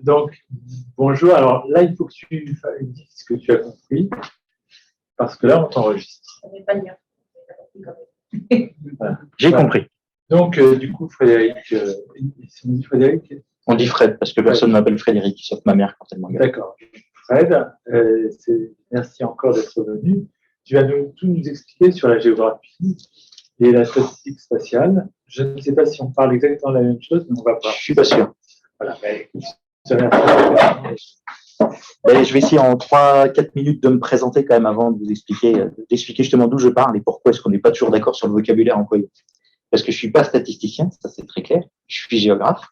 Donc, bonjour. Alors là, il faut que tu dises ce que tu as compris, parce que là, on t'enregistre. On n'est pas bien. Voilà. J'ai compris. Donc, du coup, Frédéric, on dit Frédéric? On dit Fred, parce que personne ne m'appelle Frédéric, sauf ma mère quand elle m'engueule. D'accord. Fred, merci encore d'être venu. Tu vas tout nous expliquer sur la géographie et la statistique spatiale. Je ne sais pas si on parle exactement de la même chose, mais on va pas. Je suis pas sûr. Voilà. Je vais essayer en 3-4 minutes de me présenter quand même avant de vous expliquer, d'expliquer justement d'où je parle et pourquoi est-ce qu'on n'est pas toujours d'accord sur le vocabulaire employé. Parce que je suis pas statisticien, ça c'est très clair. Je suis géographe,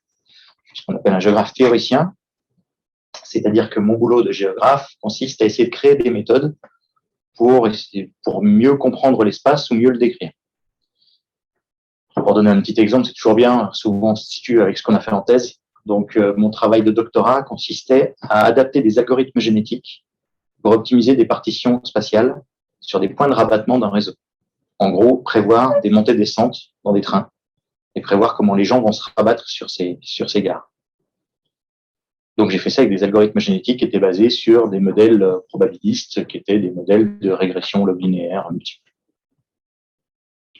ce qu'on appelle un géographe théoricien. C'est-à-dire que mon boulot de géographe consiste à essayer de créer des méthodes pour mieux comprendre l'espace ou mieux le décrire. Pour donner un petit exemple, c'est toujours bien, souvent on se situe avec ce qu'on a fait en thèse. Donc, mon travail de doctorat consistait à adapter des algorithmes génétiques pour optimiser des partitions spatiales sur des points de rabattement d'un réseau. En gros, prévoir des montées-descentes dans des trains et prévoir comment les gens vont se rabattre sur ces gares. Donc, j'ai fait ça avec des algorithmes génétiques qui étaient basés sur des modèles probabilistes, qui étaient des modèles de régression log linéaire multiple.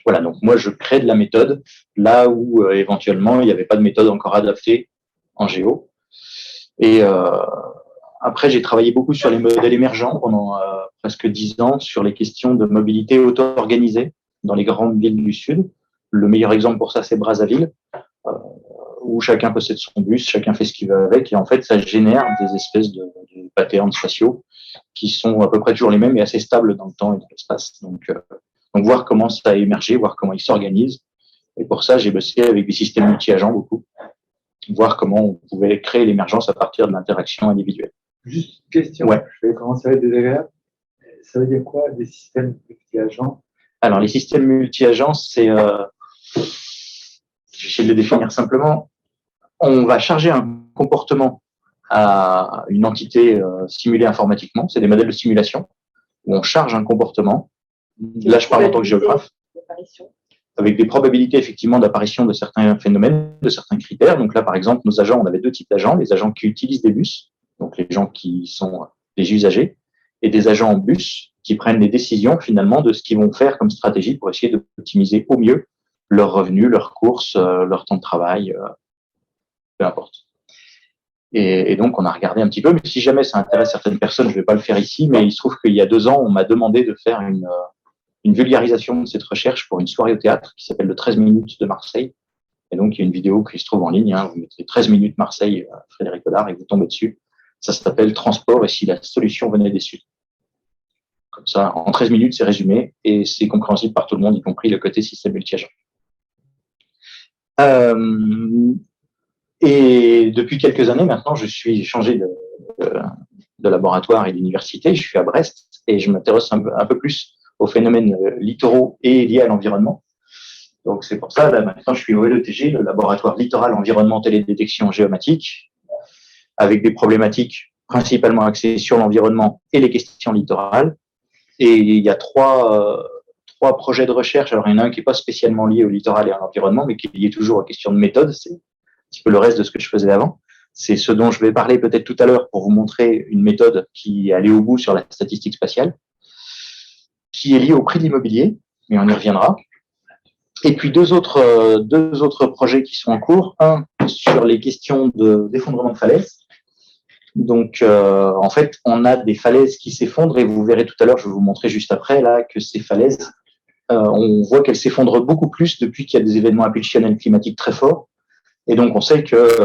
Voilà, donc moi, je crée de la méthode là où éventuellement, il n'y avait pas de méthode encore adaptée en géo. Et après, j'ai travaillé beaucoup sur les modèles émergents pendant presque 10 ans sur les questions de mobilité auto-organisée dans les grandes villes du Sud. Le meilleur exemple pour ça, c'est Brazzaville, où chacun possède son bus, chacun fait ce qu'il veut avec, et en fait, ça génère des espèces de patterns spatiaux qui sont à peu près toujours les mêmes et assez stables dans le temps et dans l'espace. Donc, voir comment ça a émergé, voir comment ils s'organisent. Et pour ça, j'ai bossé avec des systèmes multi-agents beaucoup, voir comment on pouvait créer l'émergence à partir de l'interaction individuelle. Juste une question, ouais. Je vais commencer avec des désagréables. Ça veut dire quoi, des systèmes multi-agents? Alors, les systèmes multi-agents, c'est... je vais essayer de le définir simplement. On va charger un comportement à une entité simulée informatiquement. C'est des modèles de simulation où on charge un comportement. Là, je parle en tant que géographe. Avec des probabilités effectivement d'apparition de certains phénomènes, de certains critères. Donc là, par exemple, nos agents, on avait 2 types d'agents, les agents qui utilisent des bus, donc les gens qui sont des usagers, et des agents en bus qui prennent les décisions finalement de ce qu'ils vont faire comme stratégie pour essayer d'optimiser au mieux leurs revenus, leurs courses, leur temps de travail, peu importe. Et donc, on a regardé un petit peu, mais si jamais ça intéresse certaines personnes, je ne vais pas le faire ici, mais il se trouve qu'il y a 2 ans, on m'a demandé de faire une vulgarisation de cette recherche pour une soirée au théâtre qui s'appelle le 13 minutes de Marseille. Et donc, il y a une vidéo qui se trouve en ligne. Vous mettez 13 minutes Marseille, Frédéric Collard, et vous tombez dessus. Ça s'appelle Transport et si la solution venait des Suds. Comme ça, en 13 minutes, c'est résumé et c'est compréhensible par tout le monde, y compris le côté système multi-agent. Et depuis quelques années maintenant, j'ai changé de laboratoire et d'université. Je suis à Brest et je m'intéresse un peu plus aux phénomènes littoraux et liés à l'environnement. Donc, c'est pour ça, là, maintenant, je suis au LETG, le laboratoire littoral, environnement, télédétection géomatique, avec des problématiques principalement axées sur l'environnement et les questions littorales. Et il y a trois projets de recherche. Alors, il y en a un qui n'est pas spécialement lié au littoral et à l'environnement, mais qui est lié toujours aux questions de méthode. C'est un petit peu le reste de ce que je faisais avant. C'est ce dont je vais parler peut-être tout à l'heure pour vous montrer une méthode qui allait au bout sur la statistique spatiale, qui est liée au prix de l'immobilier, mais on y reviendra. Et puis deux autres projets qui sont en cours. Un sur les questions d'effondrement de falaises. Donc, en fait, on a des falaises qui s'effondrent et vous verrez tout à l'heure, je vais vous montrer juste après là que ces falaises, on voit qu'elles s'effondrent beaucoup plus depuis qu'il y a des événements impulsionnels climatiques très forts. Et donc, on sait que,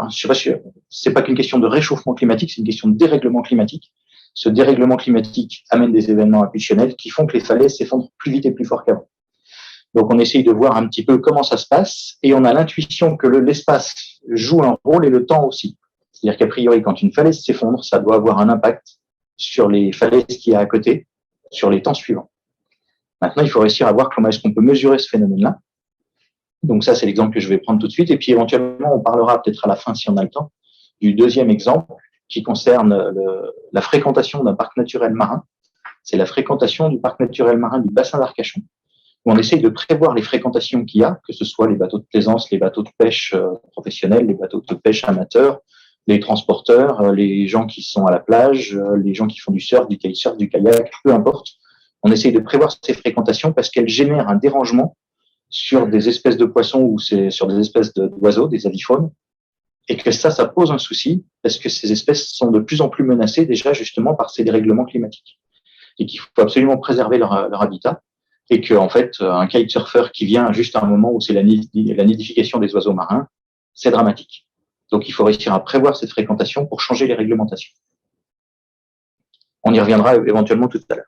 je sais pas si c'est pas qu'une question de réchauffement climatique, c'est une question de dérèglement climatique. Ce dérèglement climatique amène des événements impulsionnels qui font que les falaises s'effondrent plus vite et plus fort qu'avant. Donc, on essaye de voir un petit peu comment ça se passe et on a l'intuition que l'espace joue un rôle et le temps aussi. C'est-à-dire qu'a priori, quand une falaise s'effondre, ça doit avoir un impact sur les falaises qu'il y a à côté, sur les temps suivants. Maintenant, il faut réussir à voir comment est-ce qu'on peut mesurer ce phénomène-là. Donc ça, c'est l'exemple que je vais prendre tout de suite. Et puis éventuellement, on parlera peut-être à la fin, si on a le temps, du deuxième exemple qui concerne la fréquentation d'un parc naturel marin. C'est la fréquentation du parc naturel marin du bassin d'Arcachon, où on essaye de prévoir les fréquentations qu'il y a, que ce soit les bateaux de plaisance, les bateaux de pêche professionnels, les bateaux de pêche amateurs, les transporteurs, les gens qui sont à la plage, les gens qui font du surf, du kitesurf, du kayak, peu importe. On essaye de prévoir ces fréquentations parce qu'elles génèrent un dérangement sur des espèces de poissons ou sur des espèces d'oiseaux, des aviphones, et que ça pose un souci parce que ces espèces sont de plus en plus menacées déjà justement par ces dérèglements climatiques et qu'il faut absolument préserver leur habitat et que en fait un kitesurfer qui vient juste à un moment où c'est la nidification des oiseaux marins, c'est dramatique. Donc il faut réussir à prévoir cette fréquentation pour changer les réglementations. On y reviendra éventuellement tout à l'heure.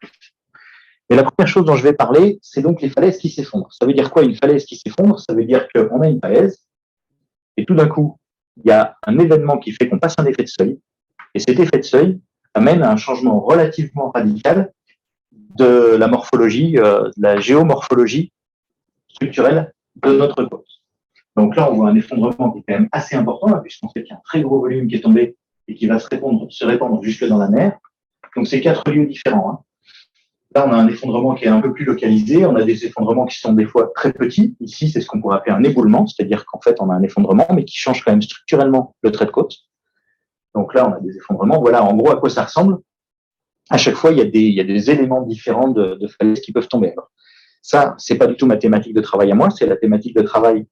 Mais la première chose dont je vais parler, c'est donc les falaises qui s'effondrent. Ça veut dire quoi une falaise qui s'effondre? Ça veut dire qu'on a une falaise et tout d'un coup, il y a un événement qui fait qu'on passe un effet de seuil et cet effet de seuil amène à un changement relativement radical de la morphologie, de la géomorphologie structurelle de notre côte. Donc là, on voit un effondrement qui est quand même assez important, puisqu'on sait qu'il y a un très gros volume qui est tombé et qui va se répandre jusque dans la mer. Donc c'est 4 lieux différents. Là, on a un effondrement qui est un peu plus localisé. On a des effondrements qui sont des fois très petits. Ici, c'est ce qu'on pourrait appeler un éboulement, c'est-à-dire qu'en fait, on a un effondrement, mais qui change quand même structurellement le trait de côte. Donc là, on a des effondrements. Voilà, en gros, à quoi ça ressemble. À chaque fois, il y a des éléments différents de falaises qui peuvent tomber. Alors, ça, c'est pas du tout ma thématique de travail à moi, c'est la thématique de travail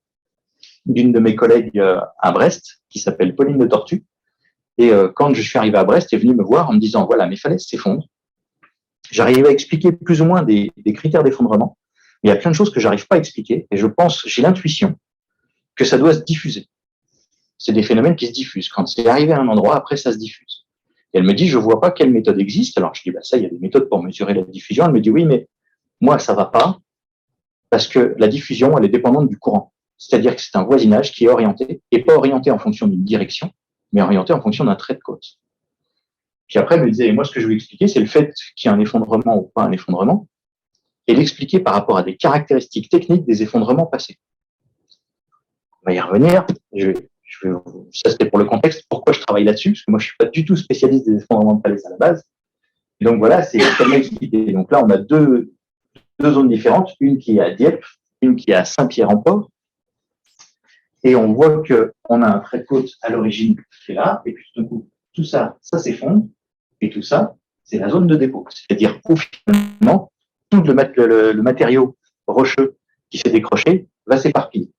d'une de mes collègues à Brest, qui s'appelle Pauline de Tortue. Et quand je suis arrivé à Brest, elle est venue me voir en me disant, voilà, mes falaises s'effondrent. J'arrive à expliquer plus ou moins des critères d'effondrement, mais il y a plein de choses que j'arrive pas à expliquer, et je pense, j'ai l'intuition que ça doit se diffuser. C'est des phénomènes qui se diffusent. Quand c'est arrivé à un endroit, après, ça se diffuse. Et elle me dit, je vois pas quelle méthode existe. Alors, je dis, bah, ça, il y a des méthodes pour mesurer la diffusion. Elle me dit, oui, mais moi, ça va pas, parce que la diffusion, elle est dépendante du courant. C'est-à-dire que c'est un voisinage qui est orienté, et pas orienté en fonction d'une direction, mais orienté en fonction d'un trait de côte. Puis après, elle me disait, et moi, ce que je veux expliquer, c'est le fait qu'il y ait un effondrement ou pas un effondrement, et l'expliquer par rapport à des caractéristiques techniques des effondrements passés. On va y revenir. Ça, c'était pour le contexte. Pourquoi je travaille là-dessus? Parce que moi, je suis pas du tout spécialiste des effondrements de falaises à la base. Et donc voilà, c'est tellement expliqué. Donc là, on a deux zones différentes, une qui est à Dieppe, une qui est à Saint-Pierre-en-Port. Et on voit qu'on a un trait de côte à l'origine qui est là, et puis tout d'un coup, tout ça s'effondre, et tout ça, c'est la zone de dépôt. C'est-à-dire qu'au finalement, tout le matériau rocheux qui s'est décroché va s'éparpiller.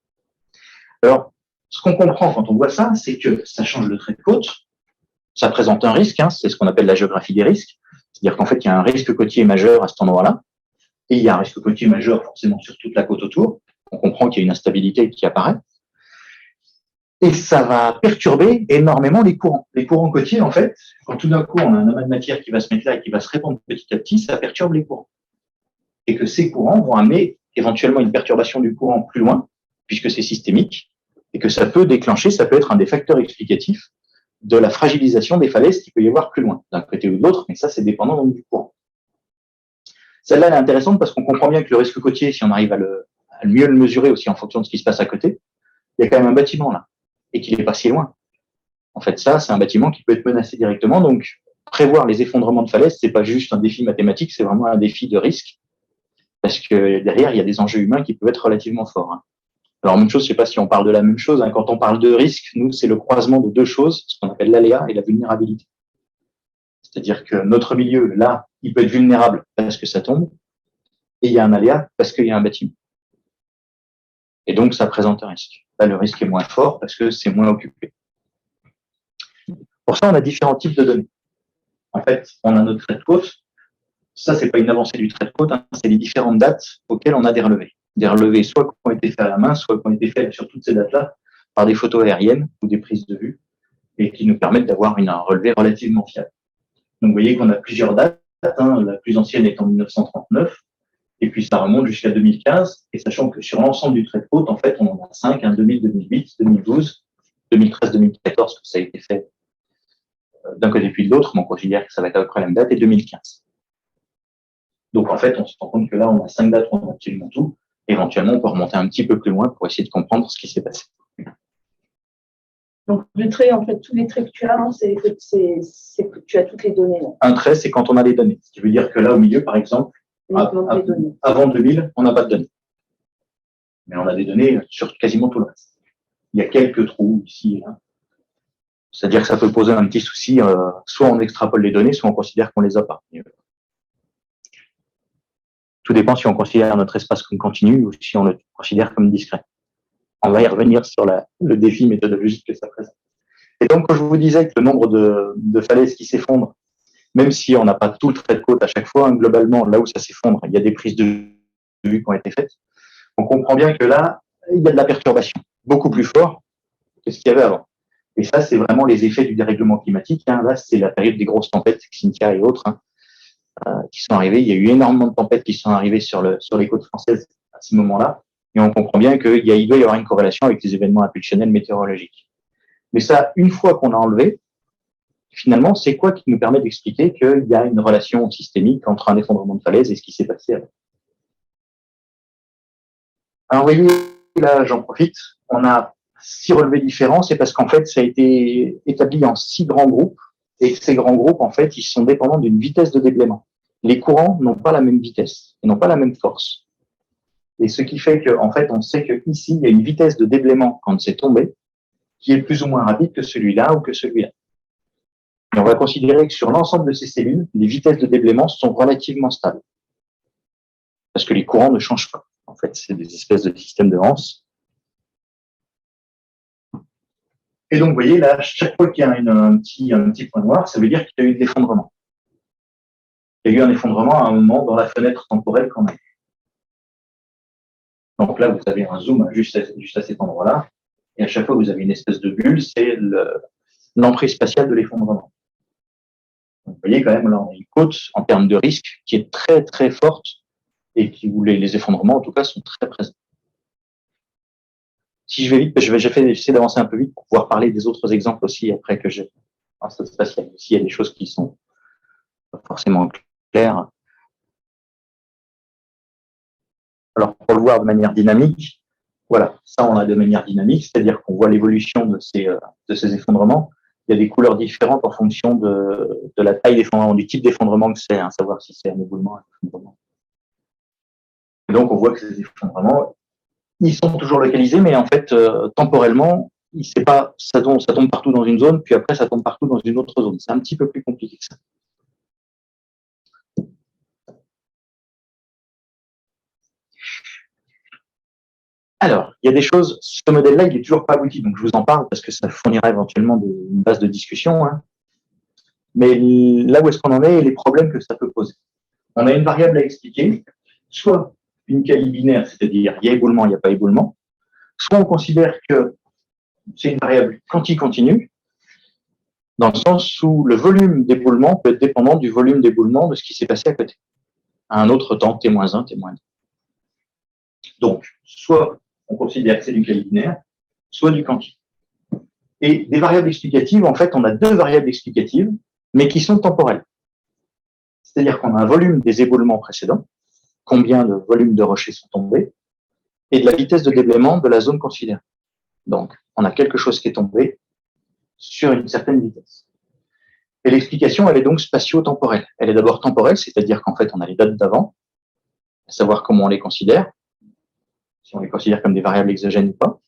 Alors, ce qu'on comprend quand on voit ça, c'est que ça change le trait de côte, ça présente un risque, c'est ce qu'on appelle la géographie des risques, c'est-à-dire qu'en fait, il y a un risque côtier majeur à cet endroit-là, et il y a un risque côtier majeur forcément sur toute la côte autour. On comprend qu'il y a une instabilité qui apparaît. Et ça va perturber énormément les courants. Les courants côtiers, en fait, quand tout d'un coup, on a un amas de matière qui va se mettre là et qui va se répandre petit à petit, ça perturbe les courants. Et que ces courants vont amener éventuellement une perturbation du courant plus loin, puisque c'est systémique, et que ça peut déclencher, ça peut être un des facteurs explicatifs de la fragilisation des falaises qu'il peut y avoir plus loin, d'un côté ou de l'autre, mais ça, c'est dépendant donc du courant. Celle-là, elle est intéressante parce qu'on comprend bien que le risque côtier, si on arrive à mieux le mesurer aussi en fonction de ce qui se passe à côté, il y a quand même un bâtiment là, et qu'il n'est pas si loin. En fait, ça, c'est un bâtiment qui peut être menacé directement. Donc, prévoir les effondrements de falaises, c'est pas juste un défi mathématique, c'est vraiment un défi de risque, parce que derrière, il y a des enjeux humains qui peuvent être relativement forts. Alors, même chose, je sais pas si on parle de la même chose. Quand on parle de risque, nous, c'est le croisement de deux choses, ce qu'on appelle l'aléa et la vulnérabilité. C'est-à-dire que notre milieu, là, il peut être vulnérable parce que ça tombe, et il y a un aléa parce qu'il y a un bâtiment. Et donc, ça présente un risque. Là, le risque est moins fort parce que c'est moins occupé. Pour ça, on a différents types de données. En fait, on a notre trait de côte. Ça, c'est pas une avancée du trait de côte, c'est les différentes dates auxquelles on a des relevés. Des relevés soit qui ont été faits à la main, soit qui ont été faits sur toutes ces dates-là par des photos aériennes ou des prises de vue et qui nous permettent d'avoir un relevé relativement fiable. Donc, vous voyez qu'on a plusieurs dates, la plus ancienne étant 1939, et puis ça remonte jusqu'à 2015, et sachant que sur l'ensemble du trait de côte, en fait, on en a 5, 2000, 2008, 2012, 2013, 2014, que ça a été fait d'un côté puis de l'autre, mais on considère que ça va être à peu près la même date, et 2015. Donc, en fait, on se rend compte que là, on a 5 dates, on a absolument tout. Éventuellement, on peut remonter un petit peu plus loin pour essayer de comprendre ce qui s'est passé. Donc, le trait, en fait, tous les traits que tu as, c'est que tu as toutes les données. Là. Un trait, c'est quand on a les données. Ce qui veut dire que là, au milieu, par exemple, avant 2000, on n'a pas de données. Mais on a des données sur quasiment tout le reste. il y a quelques trous ici et là. C'est-à-dire que ça peut poser un petit souci, soit on extrapole les données, soit on considère qu'on les a pas. Tout dépend si on considère notre espace comme continu ou si on le considère comme discret. On va y revenir sur le défi méthodologique que ça présente. Et donc, quand je vous disais que le nombre de falaises qui s'effondrent, même si on n'a pas tout le trait de côte à chaque fois, globalement, là où ça s'effondre, il y a des prises de vue qui ont été faites. On comprend bien que là, il y a de la perturbation, beaucoup plus fort que ce qu'il y avait avant. Et ça, c'est vraiment les effets du dérèglement climatique. Là, c'est la période des grosses tempêtes, Xynthia et autres, qui sont arrivées. Il y a eu énormément de tempêtes qui sont arrivées sur les côtes françaises à ce moment-là. Et on comprend bien qu'il doit y avoir une corrélation avec les événements impulsionnels météorologiques. Mais ça, une fois qu'on a enlevé, finalement, c'est quoi qui nous permet d'expliquer qu'il y a une relation systémique entre un effondrement de falaise et ce qui s'est passé avant. Alors, vous voyez, là, j'en profite, on a 6 relevés différents, c'est parce qu'en fait, ça a été établi en 6 grands groupes, et ces grands groupes, en fait, ils sont dépendants d'une vitesse de déblaiement. Les courants n'ont pas la même vitesse, ils n'ont pas la même force. Et ce qui fait qu'en fait, on sait qu'ici, il y a une vitesse de déblaiement quand c'est tombé, qui est plus ou moins rapide que celui-là ou que celui-là. Et on va considérer que sur l'ensemble de ces cellules, les vitesses de déblaiement sont relativement stables. Parce que les courants ne changent pas. En fait, c'est des espèces de systèmes de Hans. Et donc, vous voyez, là, chaque fois qu'il y a un petit point noir, ça veut dire qu'il y a eu de l'effondrement. Il y a eu un effondrement à un moment dans la fenêtre temporelle qu'on a eue. Donc là, vous avez un zoom juste à cet endroit-là. Et à chaque fois, vous avez une espèce de bulle, c'est l'emprise spatiale de l'effondrement. Vous voyez quand même, là, on a une côte en termes de risque qui est très, très forte et où les effondrements, en tout cas, sont très présents. Si je vais vite, j'essaie d'avancer un peu vite pour pouvoir parler des autres exemples aussi après que j'ai en stade spatial. S'il y a des choses qui sont pas forcément claires. Alors, pour le voir de manière dynamique, voilà, ça, on a de manière dynamique, c'est-à-dire qu'on voit l'évolution de ces effondrements. Il y a des couleurs différentes en fonction de la taille d'effondrement, du type d'effondrement que c'est, savoir si c'est un éboulement, un effondrement. Et donc, on voit que ces effondrements, ils sont toujours localisés, mais en fait, temporellement, ça tombe partout dans une zone, puis après, ça tombe partout dans une autre zone. C'est un petit peu plus compliqué que ça. Alors, il y a des choses, ce modèle-là, il n'est toujours pas abouti, donc je vous en parle parce que ça fournira éventuellement une base de discussion. Mais là où est-ce qu'on en est et les problèmes que ça peut poser. On a une variable à expliquer, soit une quali binaire, c'est-à-dire il y a éboulement, il n'y a pas éboulement, soit on considère que c'est une variable quanti-continue, dans le sens où le volume d'éboulement peut être dépendant du volume d'éboulement de ce qui s'est passé à côté, à un autre temps, T-1, T-2. Donc, soit on considère que c'est du quali binaire, soit du quanti. Et des variables explicatives, en fait, on a 2 variables explicatives, mais qui sont temporelles. C'est-à-dire qu'on a un volume des éboulements précédents, combien de volumes de rochers sont tombés, et de la vitesse de déblaiement de la zone considérée. Donc, on a quelque chose qui est tombé sur une certaine vitesse. Et l'explication, elle est donc spatio-temporelle. Elle est d'abord temporelle, c'est-à-dire qu'en fait, on a les dates d'avant, à savoir comment on les considère, si on les considère comme des variables exogènes ou pas.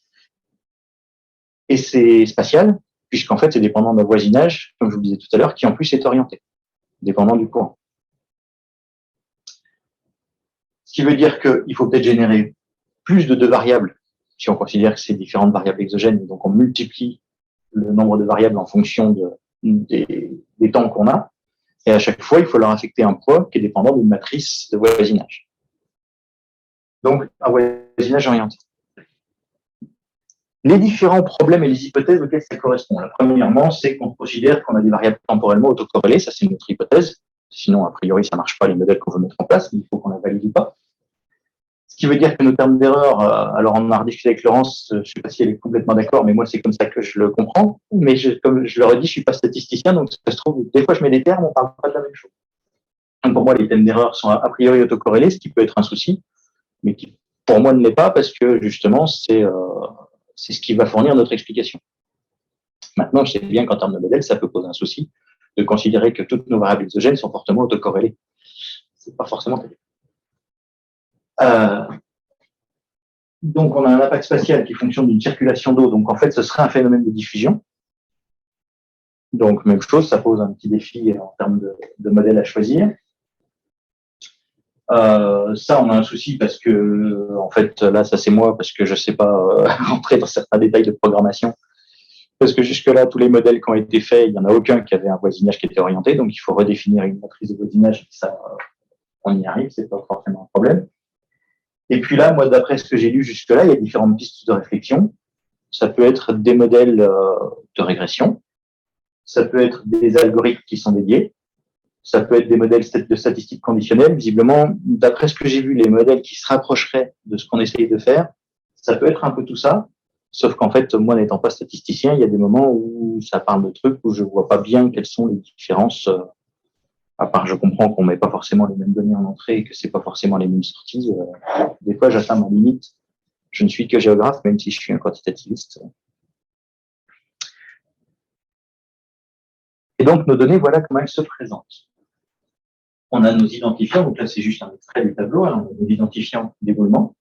Et c'est spatial, puisqu'en fait, c'est dépendant d'un voisinage, comme je vous le disais tout à l'heure, qui en plus est orienté, dépendant du courant. Ce qui veut dire qu'il faut peut-être générer plus de 2 variables, si on considère que c'est différentes variables exogènes, donc on multiplie le nombre de variables en fonction des temps qu'on a, et à chaque fois, il faut leur affecter un poids qui est dépendant d'une matrice de voisinage. Donc, un voisinage orienté. Les différents problèmes et les hypothèses auxquelles ça correspond. La premièrement, c'est qu'on considère qu'on a des variables temporellement autocorrélées, ça c'est notre hypothèse, sinon a priori ça ne marche pas les modèles qu'on veut mettre en place, mais il faut qu'on la valide ou pas. Ce qui veut dire que nos termes d'erreur, alors on en a rediscuté avec Laurence, je ne sais pas si elle est complètement d'accord, mais moi c'est comme ça que je le comprends, mais comme je leur ai dit, je ne suis pas statisticien, donc ça se trouve, des fois je mets des termes, on ne parle pas de la même chose. Donc pour moi, les thèmes d'erreur sont a priori autocorrélés, ce qui peut être un souci, mais qui pour moi ne l'est pas parce que justement c'est ce qui va fournir notre explication. Maintenant, je sais bien qu'en termes de modèle, ça peut poser un souci de considérer que toutes nos variables exogènes sont fortement autocorrélées. C'est pas forcément terrible. Donc, on a un impact spatial qui fonctionne d'une circulation d'eau. Donc, en fait, ce serait un phénomène de diffusion. Donc, même chose, ça pose un petit défi en termes de modèle à choisir. Ça, on a un souci parce que, en fait, là, ça c'est moi, parce que je ne sais pas rentrer dans certains détails de programmation. Parce que jusque-là, tous les modèles qui ont été faits, il n'y en a aucun qui avait un voisinage qui était orienté. Donc, il faut redéfinir une matrice de voisinage. Ça, on y arrive, c'est pas forcément un problème. Et puis là, moi, d'après ce que j'ai lu jusque-là, il y a différentes pistes de réflexion. Ça peut être des modèles de régression. Ça peut être des algorithmes qui sont dédiés. Ça peut être des modèles de statistiques conditionnelles. Visiblement, d'après ce que j'ai vu, les modèles qui se rapprocheraient de ce qu'on essaye de faire, ça peut être un peu tout ça. Sauf qu'en fait, moi, n'étant pas statisticien, il y a des moments où ça parle de trucs où je vois pas bien quelles sont les différences. À part, je comprends qu'on met pas forcément les mêmes données en entrée et que c'est pas forcément les mêmes sorties. Des fois, j'atteins ma limite. Je ne suis que géographe, même si je suis un quantitativiste. Et donc, nos données, voilà comment elles se présentent. On a nos identifiants, donc là, c'est juste un extrait du tableau. Alors, on a nos identifiants d'éboulement,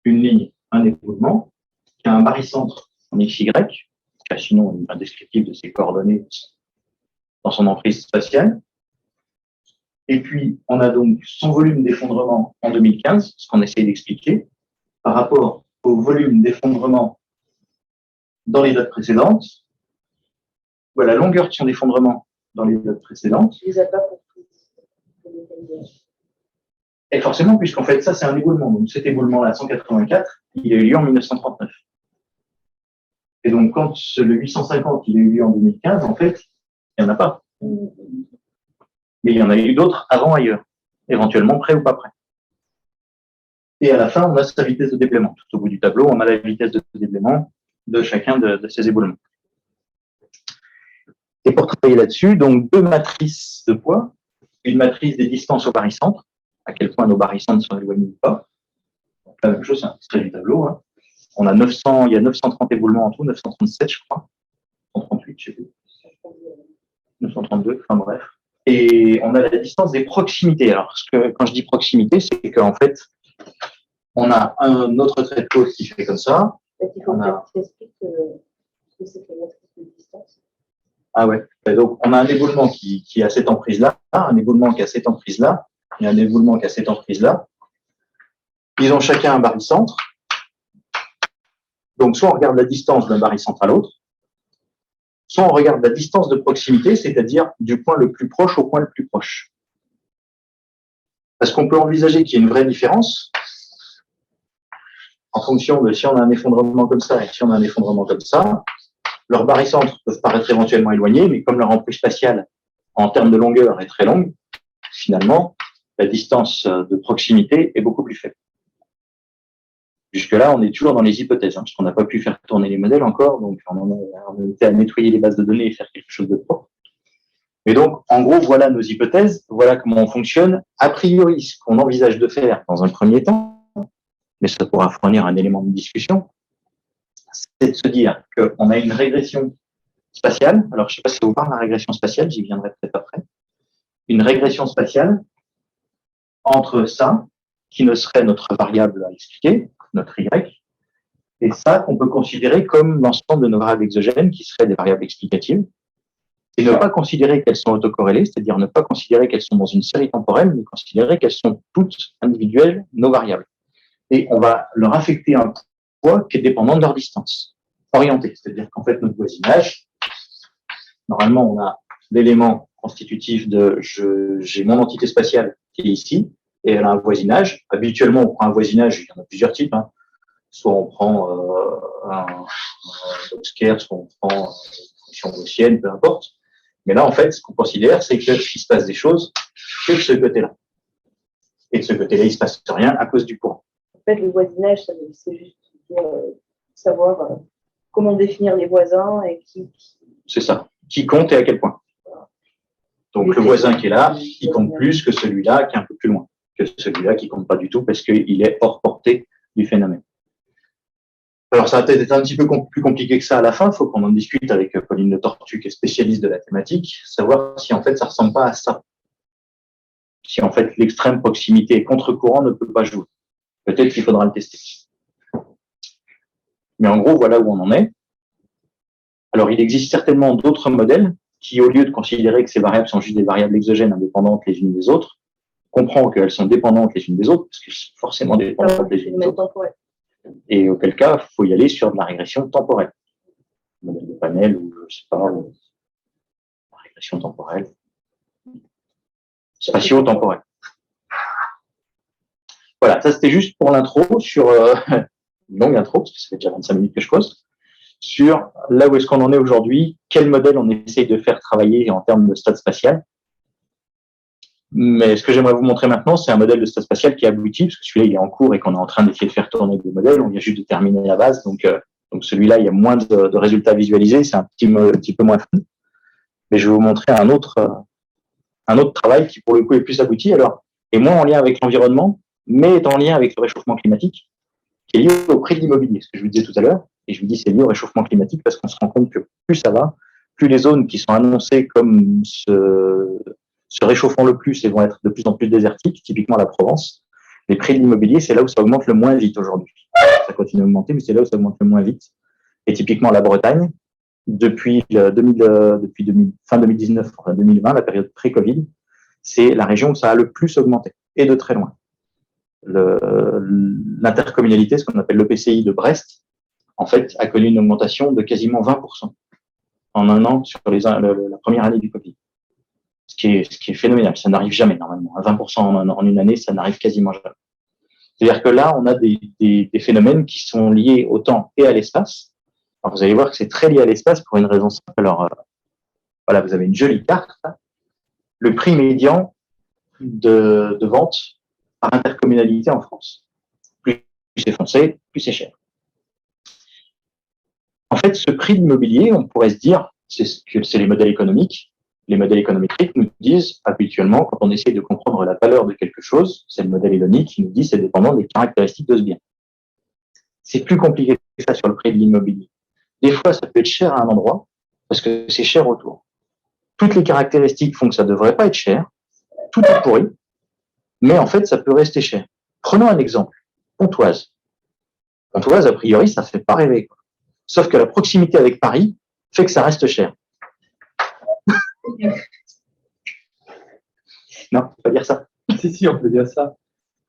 une ligne, un éboulement, qui a un barycentre en XY, qui a sinon un descriptif de ses coordonnées dans son emprise spatiale. Et puis, on a donc son volume d'effondrement en 2015, ce qu'on essaie d'expliquer, par rapport au volume d'effondrement dans les dates précédentes. Voilà la longueur de son effondrement dans les dates précédentes. Je les ai pas pour tous. Et forcément, puisqu'en fait, ça, c'est un éboulement. Donc, cet éboulement-là, 184, il a eu lieu en 1939. Et donc, quand le 850, il a eu lieu en 2015, en fait, il n'y en a pas. Mais il y en a eu d'autres avant ailleurs, éventuellement près ou pas près. Et à la fin, on a sa vitesse de déblaiement. Tout au bout du tableau, on a la vitesse de déblaiement de chacun de ces éboulements. Et pour travailler là-dessus, donc deux matrices de poids, une matrice des distances au barycentre, à quel point nos barycentres sont éloignés ou pas. Donc, la même chose, c'est un extrait du tableau. Hein. On a 900, il y a 930 éboulements en tout, 937, je crois. 138, je sais plus. 932, enfin bref. Et on a la distance des proximités. Alors, quand je dis proximité, c'est qu'en fait, on a un autre trait de côte qui fait comme ça. Il faut que tu expliques ce que c'est que la matrice de distance. Ah ouais. Et donc, on a un éboulement qui a cette emprise-là, un éboulement qui a cette emprise-là, et un éboulement qui a cette emprise-là. Ils ont chacun un barycentre. Donc, soit on regarde la distance d'un barycentre à l'autre, soit on regarde la distance de proximité, c'est-à-dire du point le plus proche au point le plus proche. Parce qu'on peut envisager qu'il y ait une vraie différence en fonction de si on a un effondrement comme ça et si on a un effondrement comme ça. Leurs barycentres peuvent paraître éventuellement éloignés, mais comme leur emprise spatiale en termes de longueur est très longue, finalement, la distance de proximité est beaucoup plus faible. Jusque-là, on est toujours dans les hypothèses, parce qu'on n'a pas pu faire tourner les modèles encore, donc on a été à nettoyer les bases de données et faire quelque chose de propre. Et donc, en gros, voilà nos hypothèses, voilà comment on fonctionne. A priori, ce qu'on envisage de faire dans un premier temps, mais ça pourra fournir un élément de discussion, c'est de se dire qu'on a une régression spatiale. Alors, je ne sais pas si ça vous parle, la régression spatiale, j'y viendrai peut-être après. Une régression spatiale entre ça, qui ne serait notre variable à expliquer, notre Y, et ça qu'on peut considérer comme l'ensemble de nos variables exogènes, qui seraient des variables explicatives, et ne pas considérer qu'elles sont autocorrélées, c'est-à-dire ne pas considérer qu'elles sont dans une série temporelle, mais considérer qu'elles sont toutes individuelles, nos variables. Et on va leur affecter un poids qui est dépendant de leur distance, orientée, c'est-à-dire qu'en fait, notre voisinage, normalement, on a l'élément constitutif de j'ai mon entité spatiale qui est ici, et elle a un voisinage. Habituellement, on prend un voisinage, il y en a plusieurs types. Hein. Soit on prend un Boxker, soit on prend une fonction gaussienne, peu importe. Mais là, en fait, ce qu'on considère, c'est qu'il se passe des choses que de ce côté-là. Et de ce côté-là, il ne se passe rien à cause du courant. En fait, le voisinage, c'est juste savoir comment définir les voisins et qui. C'est ça. Qui compte et à quel point. Donc, le voisin qui est là, il compte plus que celui-là qui est un peu plus loin, que celui-là qui compte pas du tout parce qu'il est hors portée du phénomène. Alors, ça va peut-être être un petit peu plus compliqué que ça à la fin. Il faut qu'on en discute avec Pauline Le Tortu, qui est spécialiste de la thématique, savoir si en fait ça ressemble pas à ça. Si en fait l'extrême proximité et contre-courant ne peut pas jouer. Peut-être qu'il faudra le tester. Mais en gros, voilà où on en est. Alors, il existe certainement d'autres modèles qui, au lieu de considérer que ces variables sont juste des variables exogènes indépendantes les unes des autres, comprend qu'elles sont dépendantes les unes des autres, parce qu'elles sont forcément dépendantes les unes des autres. Et auquel cas, il faut y aller sur de la régression temporelle. Modèle de panel ou, je sais pas, la régression temporelle. Spatio-temporelle. Voilà, ça c'était juste pour l'intro sur une longue intro, parce que ça fait déjà 25 minutes que je cause, sur là où est-ce qu'on en est aujourd'hui, quel modèle on essaye de faire travailler en termes de stade spatial. Mais ce que j'aimerais vous montrer maintenant, c'est un modèle de stade spatial qui aboutit, parce que celui-là, il est en cours et qu'on est en train d'essayer de faire tourner des modèles. On vient juste de terminer la base, donc celui-là, il y a moins de résultats visualisés, c'est un petit peu moins fun. Mais je vais vous montrer un autre travail qui, pour le coup, est plus abouti, alors, est moins en lien avec l'environnement, mais est en lien avec le réchauffement climatique, qui est lié au prix de l'immobilier, ce que je vous disais tout à l'heure. Et je vous dis c'est lié au réchauffement climatique parce qu'on se rend compte que plus ça va, plus les zones qui sont annoncées comme se réchauffant le plus et vont être de plus en plus désertiques, typiquement la Provence, les prix de l'immobilier, c'est là où ça augmente le moins vite aujourd'hui. Ça continue à augmenter, mais c'est là où ça augmente le moins vite. Et typiquement la Bretagne, depuis fin 2019, enfin 2020, la période pré-Covid, c'est la région où ça a le plus augmenté, et de très loin. L'intercommunalité, ce qu'on appelle l'EPCI de Brest, en fait, a connu une augmentation de quasiment 20% en un an sur la première année du Covid. Ce qui est phénoménal. Ça n'arrive jamais, normalement. À 20% en une année, ça n'arrive quasiment jamais. C'est-à-dire que là, on a des phénomènes qui sont liés au temps et à l'espace. Alors, vous allez voir que c'est très lié à l'espace pour une raison simple. Alors, voilà, vous avez une jolie carte. Le prix médian de vente par intercommunalité en France. Plus c'est foncé, plus c'est cher. En fait, ce prix de l'immobilier, on pourrait se dire, c'est les modèles économiques. Les modèles économétriques nous disent habituellement, quand on essaie de comprendre la valeur de quelque chose, c'est le modèle hédonique qui nous dit c'est dépendant des caractéristiques de ce bien. C'est plus compliqué que ça sur le prix de l'immobilier. Des fois, ça peut être cher à un endroit parce que c'est cher autour. Toutes les caractéristiques font que ça ne devrait pas être cher. Tout est pourri. Mais en fait, ça peut rester cher. Prenons un exemple. Pontoise. Pontoise, a priori, ça ne fait pas rêver, quoi. Sauf que la proximité avec Paris fait que ça reste cher. Non, on peut pas dire ça. Si, on peut dire ça.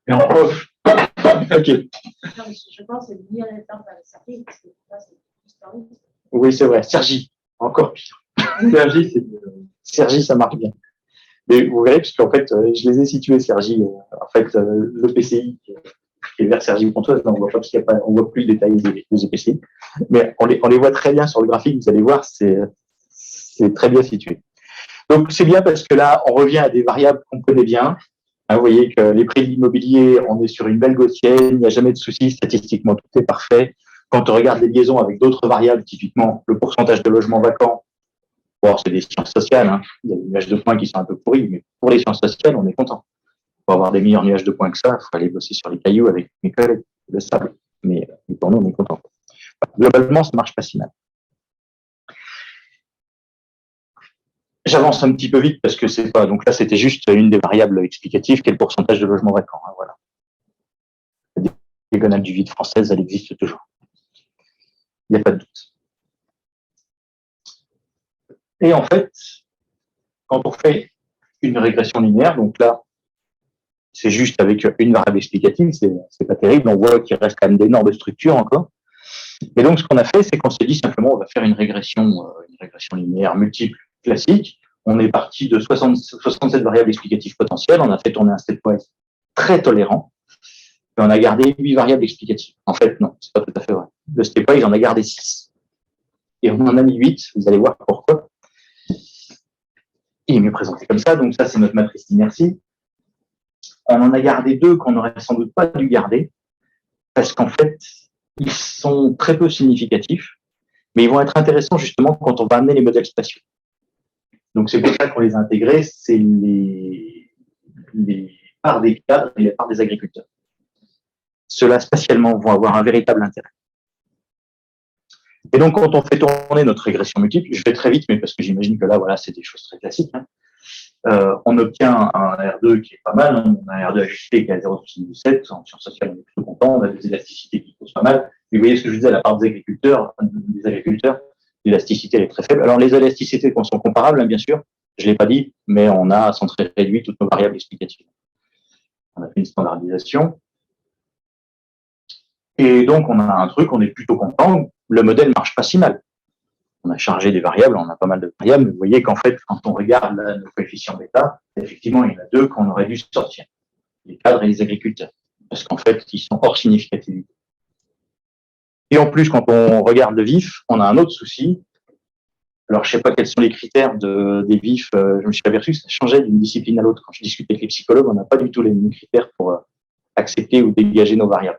Mais en proche. Ok. Non, je pense que c'est bien l'étape avec Sergi, parce que là, c'est historique. Oui, c'est vrai. Sergi, encore pire. Sergi, c'est Sergi, ça marche bien. Mais vous verrez, puisqu'en fait, je les ai situés, Sergi. En fait, l'EPCI qui est vers Cergy-Pontoise, on voit pas, parce qu'il y a pas, on voit plus le détail des EPCI. Mais on les voit très bien sur le graphique, vous allez voir, c'est très bien situé. Donc, c'est bien parce que là, on revient à des variables qu'on connaît bien. Hein, vous voyez que les prix de l'immobilier, on est sur une belle gaussienne, il n'y a jamais de soucis, statistiquement, tout est parfait. Quand on regarde les liaisons avec d'autres variables, typiquement le pourcentage de logements vacants, bon, c'est des sciences sociales, hein. Il y a des nuages de points qui sont un peu pourris, mais pour les sciences sociales, on est content. Pour avoir des meilleurs nuages de points que ça, il faut aller bosser sur les cailloux avec mes collègues, le sable. Mais pour nous, on est content. Globalement, ça marche pas si mal. J'avance un petit peu vite parce que c'est pas. Donc là, c'était juste une des variables explicatives, qui est le pourcentage de logements vacants. Hein, voilà. La diagonale du vide française, elle existe toujours. Il n'y a pas de doute. Et en fait, quand on fait une régression linéaire, donc là, c'est juste avec une variable explicative, c'est pas terrible. On voit qu'il reste quand même d'énormes structures encore. Et donc, ce qu'on a fait, c'est qu'on s'est dit simplement, on va faire une régression linéaire multiple classique. On est parti de 67 variables explicatives potentielles. On a fait tourner un stepwise très tolérant. Et on a gardé 8 variables explicatives. En fait, non, c'est pas tout à fait vrai. Le stepwise, on a gardé 6. Et on en a mis 8. Vous allez voir pourquoi. Il est mieux présenté comme ça. Donc, ça, c'est notre matrice d'inertie. On en a gardé 2 qu'on n'aurait sans doute pas dû garder. Parce qu'en fait, ils sont très peu significatifs. Mais ils vont être intéressants justement quand on va amener les modèles spatiaux. Donc, c'est pour ça qu'on les a intégrés, c'est les parts des cadres et les parts des agriculteurs. Ceux-là, spatialement, vont avoir un véritable intérêt. Et donc, quand on fait tourner notre régression multiple, je vais très vite, mais parce que j'imagine que là, voilà, c'est des choses très classiques, hein. On obtient un R2 qui est pas mal, hein. On a un R2 ajusté qui est à 0,77, en sciences sociales, on est plutôt content, on a des élasticités qui posent pas mal, Vous voyez ce que je disais, la part des agriculteurs, l'élasticité elle est très faible. Alors les élasticités sont comparables, hein, bien sûr, je ne l'ai pas dit, mais on a centré réduit toutes nos variables explicatives. On a fait une standardisation. Et donc on a un truc, on est plutôt content, le modèle marche pas si mal. On a chargé des variables, on a pas mal de variables, mais vous voyez qu'en fait, quand on regarde là, nos coefficients bêta, effectivement, il y en a deux qu'on aurait dû sortir, les cadres et les agriculteurs, parce qu'en fait, ils sont hors significativité. Et en plus, quand on regarde le vif, on a un autre souci. Alors, je sais pas quels sont les critères des vifs, je me suis aperçu que ça changeait d'une discipline à l'autre. Quand je discute avec les psychologues, on n'a pas du tout les mêmes critères pour accepter ou dégager nos variables.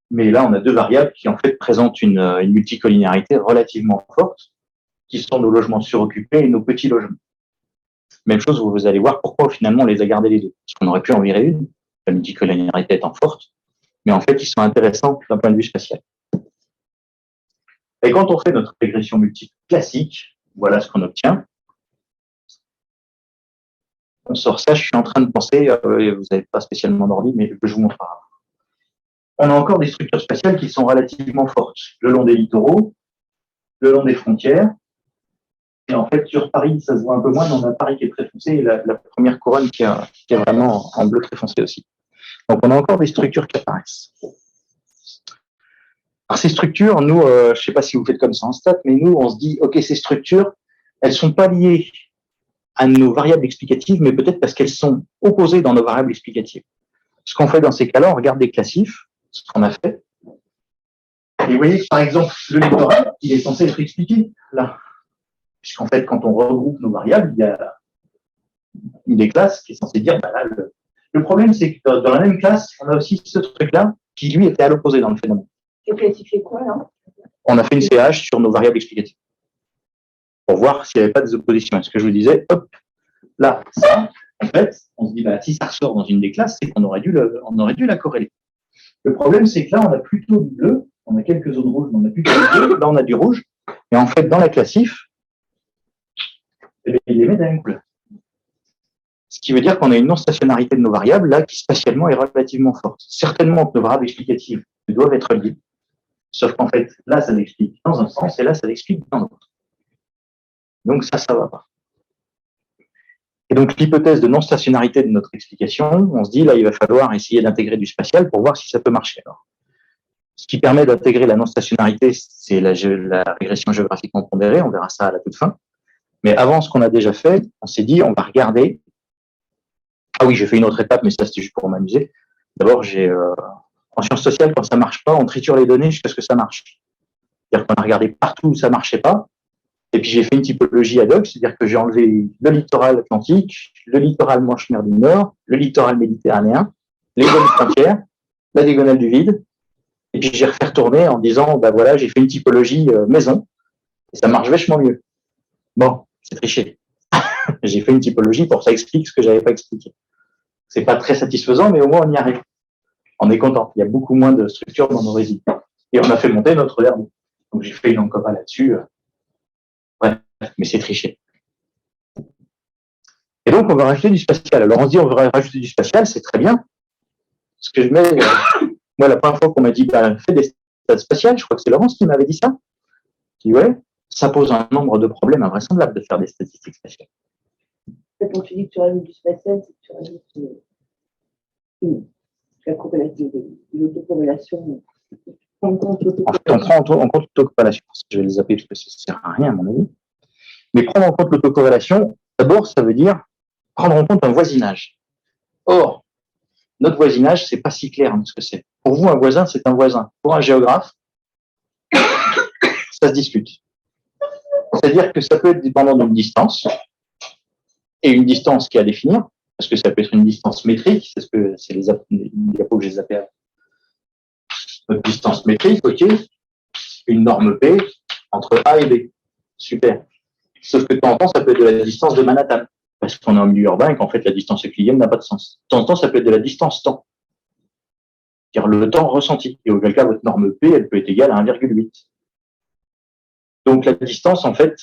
Mais là, on a deux variables qui, en fait, présentent une multicollinéarité relativement forte, qui sont nos logements suroccupés et nos petits logements. Même chose, vous allez voir pourquoi, finalement, on les a gardés les deux. Parce qu'on aurait pu en virer une, la multicollinéarité étant forte, mais en fait, ils sont intéressants d'un point de vue spatial. Et quand on fait notre régression multiple classique, voilà ce qu'on obtient. On sort ça, je suis en train de penser, vous n'avez pas spécialement d'ordi, mais je vous montre. On a encore des structures spatiales qui sont relativement fortes, le long des littoraux, le long des frontières. Et en fait, sur Paris, ça se voit un peu moins, mais on a Paris qui est très foncé et la première couronne qui est vraiment en bleu très foncé aussi. Donc, on a encore des structures qui apparaissent. Alors, ces structures, nous, je ne sais pas si vous faites comme ça en stat, mais nous, on se dit, OK, ces structures, elles ne sont pas liées à nos variables explicatives, mais peut-être parce qu'elles sont opposées dans nos variables explicatives. Ce qu'on fait dans ces cas-là, on regarde des classifs, ce qu'on a fait. Et vous voyez que, par exemple, le littoral, il est censé être expliqué là. Puisqu'en fait, quand on regroupe nos variables, il y a une des classes qui est censée dire, bah là, le problème, c'est que dans la même classe, on a aussi ce truc-là qui, lui, était à l'opposé dans le phénomène. Tu classifies quoi, là? On a fait une CH sur nos variables explicatives pour voir s'il n'y avait pas des oppositions. Et ce que je vous disais, hop, là, ça, en fait, on se dit, bah, si ça ressort dans une des classes, c'est qu'on aurait dû la corréler. Le problème, c'est que là, on a plutôt du bleu, on a quelques zones rouges, mais on a plutôt du bleu, là, on a du rouge. Et en fait, dans la classif, il les met dans la même couleur. Ce qui veut dire qu'on a une non-stationnarité de nos variables, là, qui spatialement est relativement forte. Certainement que nos variables explicatives doivent être liées, sauf qu'en fait, là, ça l'explique dans un sens, et là, ça l'explique dans l'autre. Donc ça va pas. Et donc, l'hypothèse de non-stationnarité de notre explication, on se dit, là, il va falloir essayer d'intégrer du spatial pour voir si ça peut marcher. Alors, ce qui permet d'intégrer la non-stationnarité, c'est la régression géographiquement pondérée, on verra ça à la toute fin. Mais avant ce qu'on a déjà fait, on s'est dit, on va regarder. Ah oui, j'ai fait une autre étape, mais ça, c'était juste pour m'amuser. D'abord, en sciences sociales, quand ça marche pas, on triture les données jusqu'à ce que ça marche. C'est-à-dire qu'on a regardé partout où ça marchait pas. Et puis, j'ai fait une typologie ad hoc, c'est-à-dire que j'ai enlevé le littoral atlantique, le littoral Manche-Mer du Nord, le littoral méditerranéen, les zones frontières, la diagonale du vide. Et puis, j'ai refait tourner en disant, bah voilà, j'ai fait une typologie maison. Et ça marche vachement mieux. Bon, c'est triché. J'ai fait une typologie pour que ça explique ce que j'avais pas expliqué. C'est pas très satisfaisant, mais au moins on y arrive. On est content. Il y a beaucoup moins de structures dans nos résidus. Et on a fait monter notre lerbe. Donc j'ai fait une encova là-dessus. Ouais, mais c'est triché. Et donc on va rajouter du spatial. Alors on se dit on va rajouter du spatial, c'est très bien. Ce que je mets, moi la première fois qu'on m'a dit bah, fais des stats spatiales, je crois que c'est Laurence qui m'avait dit ça. Je dis ouais, ça pose un nombre de problèmes invraisemblables de faire des statistiques spatiales. Quand tu dis que tu rajoutes du spatial, c'est que tu rajoutes la corrélation, l'autocorrélation. En fait, on prend en compte l'autocorrélation. Je vais les appeler parce que ça ne sert à rien, à mon avis. Mais prendre en compte l'autocorrélation, d'abord, ça veut dire prendre en compte un voisinage. Or, notre voisinage, c'est pas si clair ce que c'est. Pour vous, un voisin, c'est un voisin. Pour un géographe, ça se discute. C'est-à-dire que ça peut être dépendant d'une distance, et une distance qui est à définir, parce que ça peut être une distance métrique, c'est les diapos que j'ai zappé à notre distance métrique, ok, une norme P entre A et B. Super. Sauf que de temps en temps, ça peut être de la distance de Manhattan, parce qu'on est en milieu urbain et qu'en fait, la distance euclidienne n'a pas de sens. De temps en temps, ça peut être de la distance temps, c'est-à-dire le temps ressenti. Et auquel cas, votre norme P, elle peut être égale à 1,8. Donc, la distance, en fait,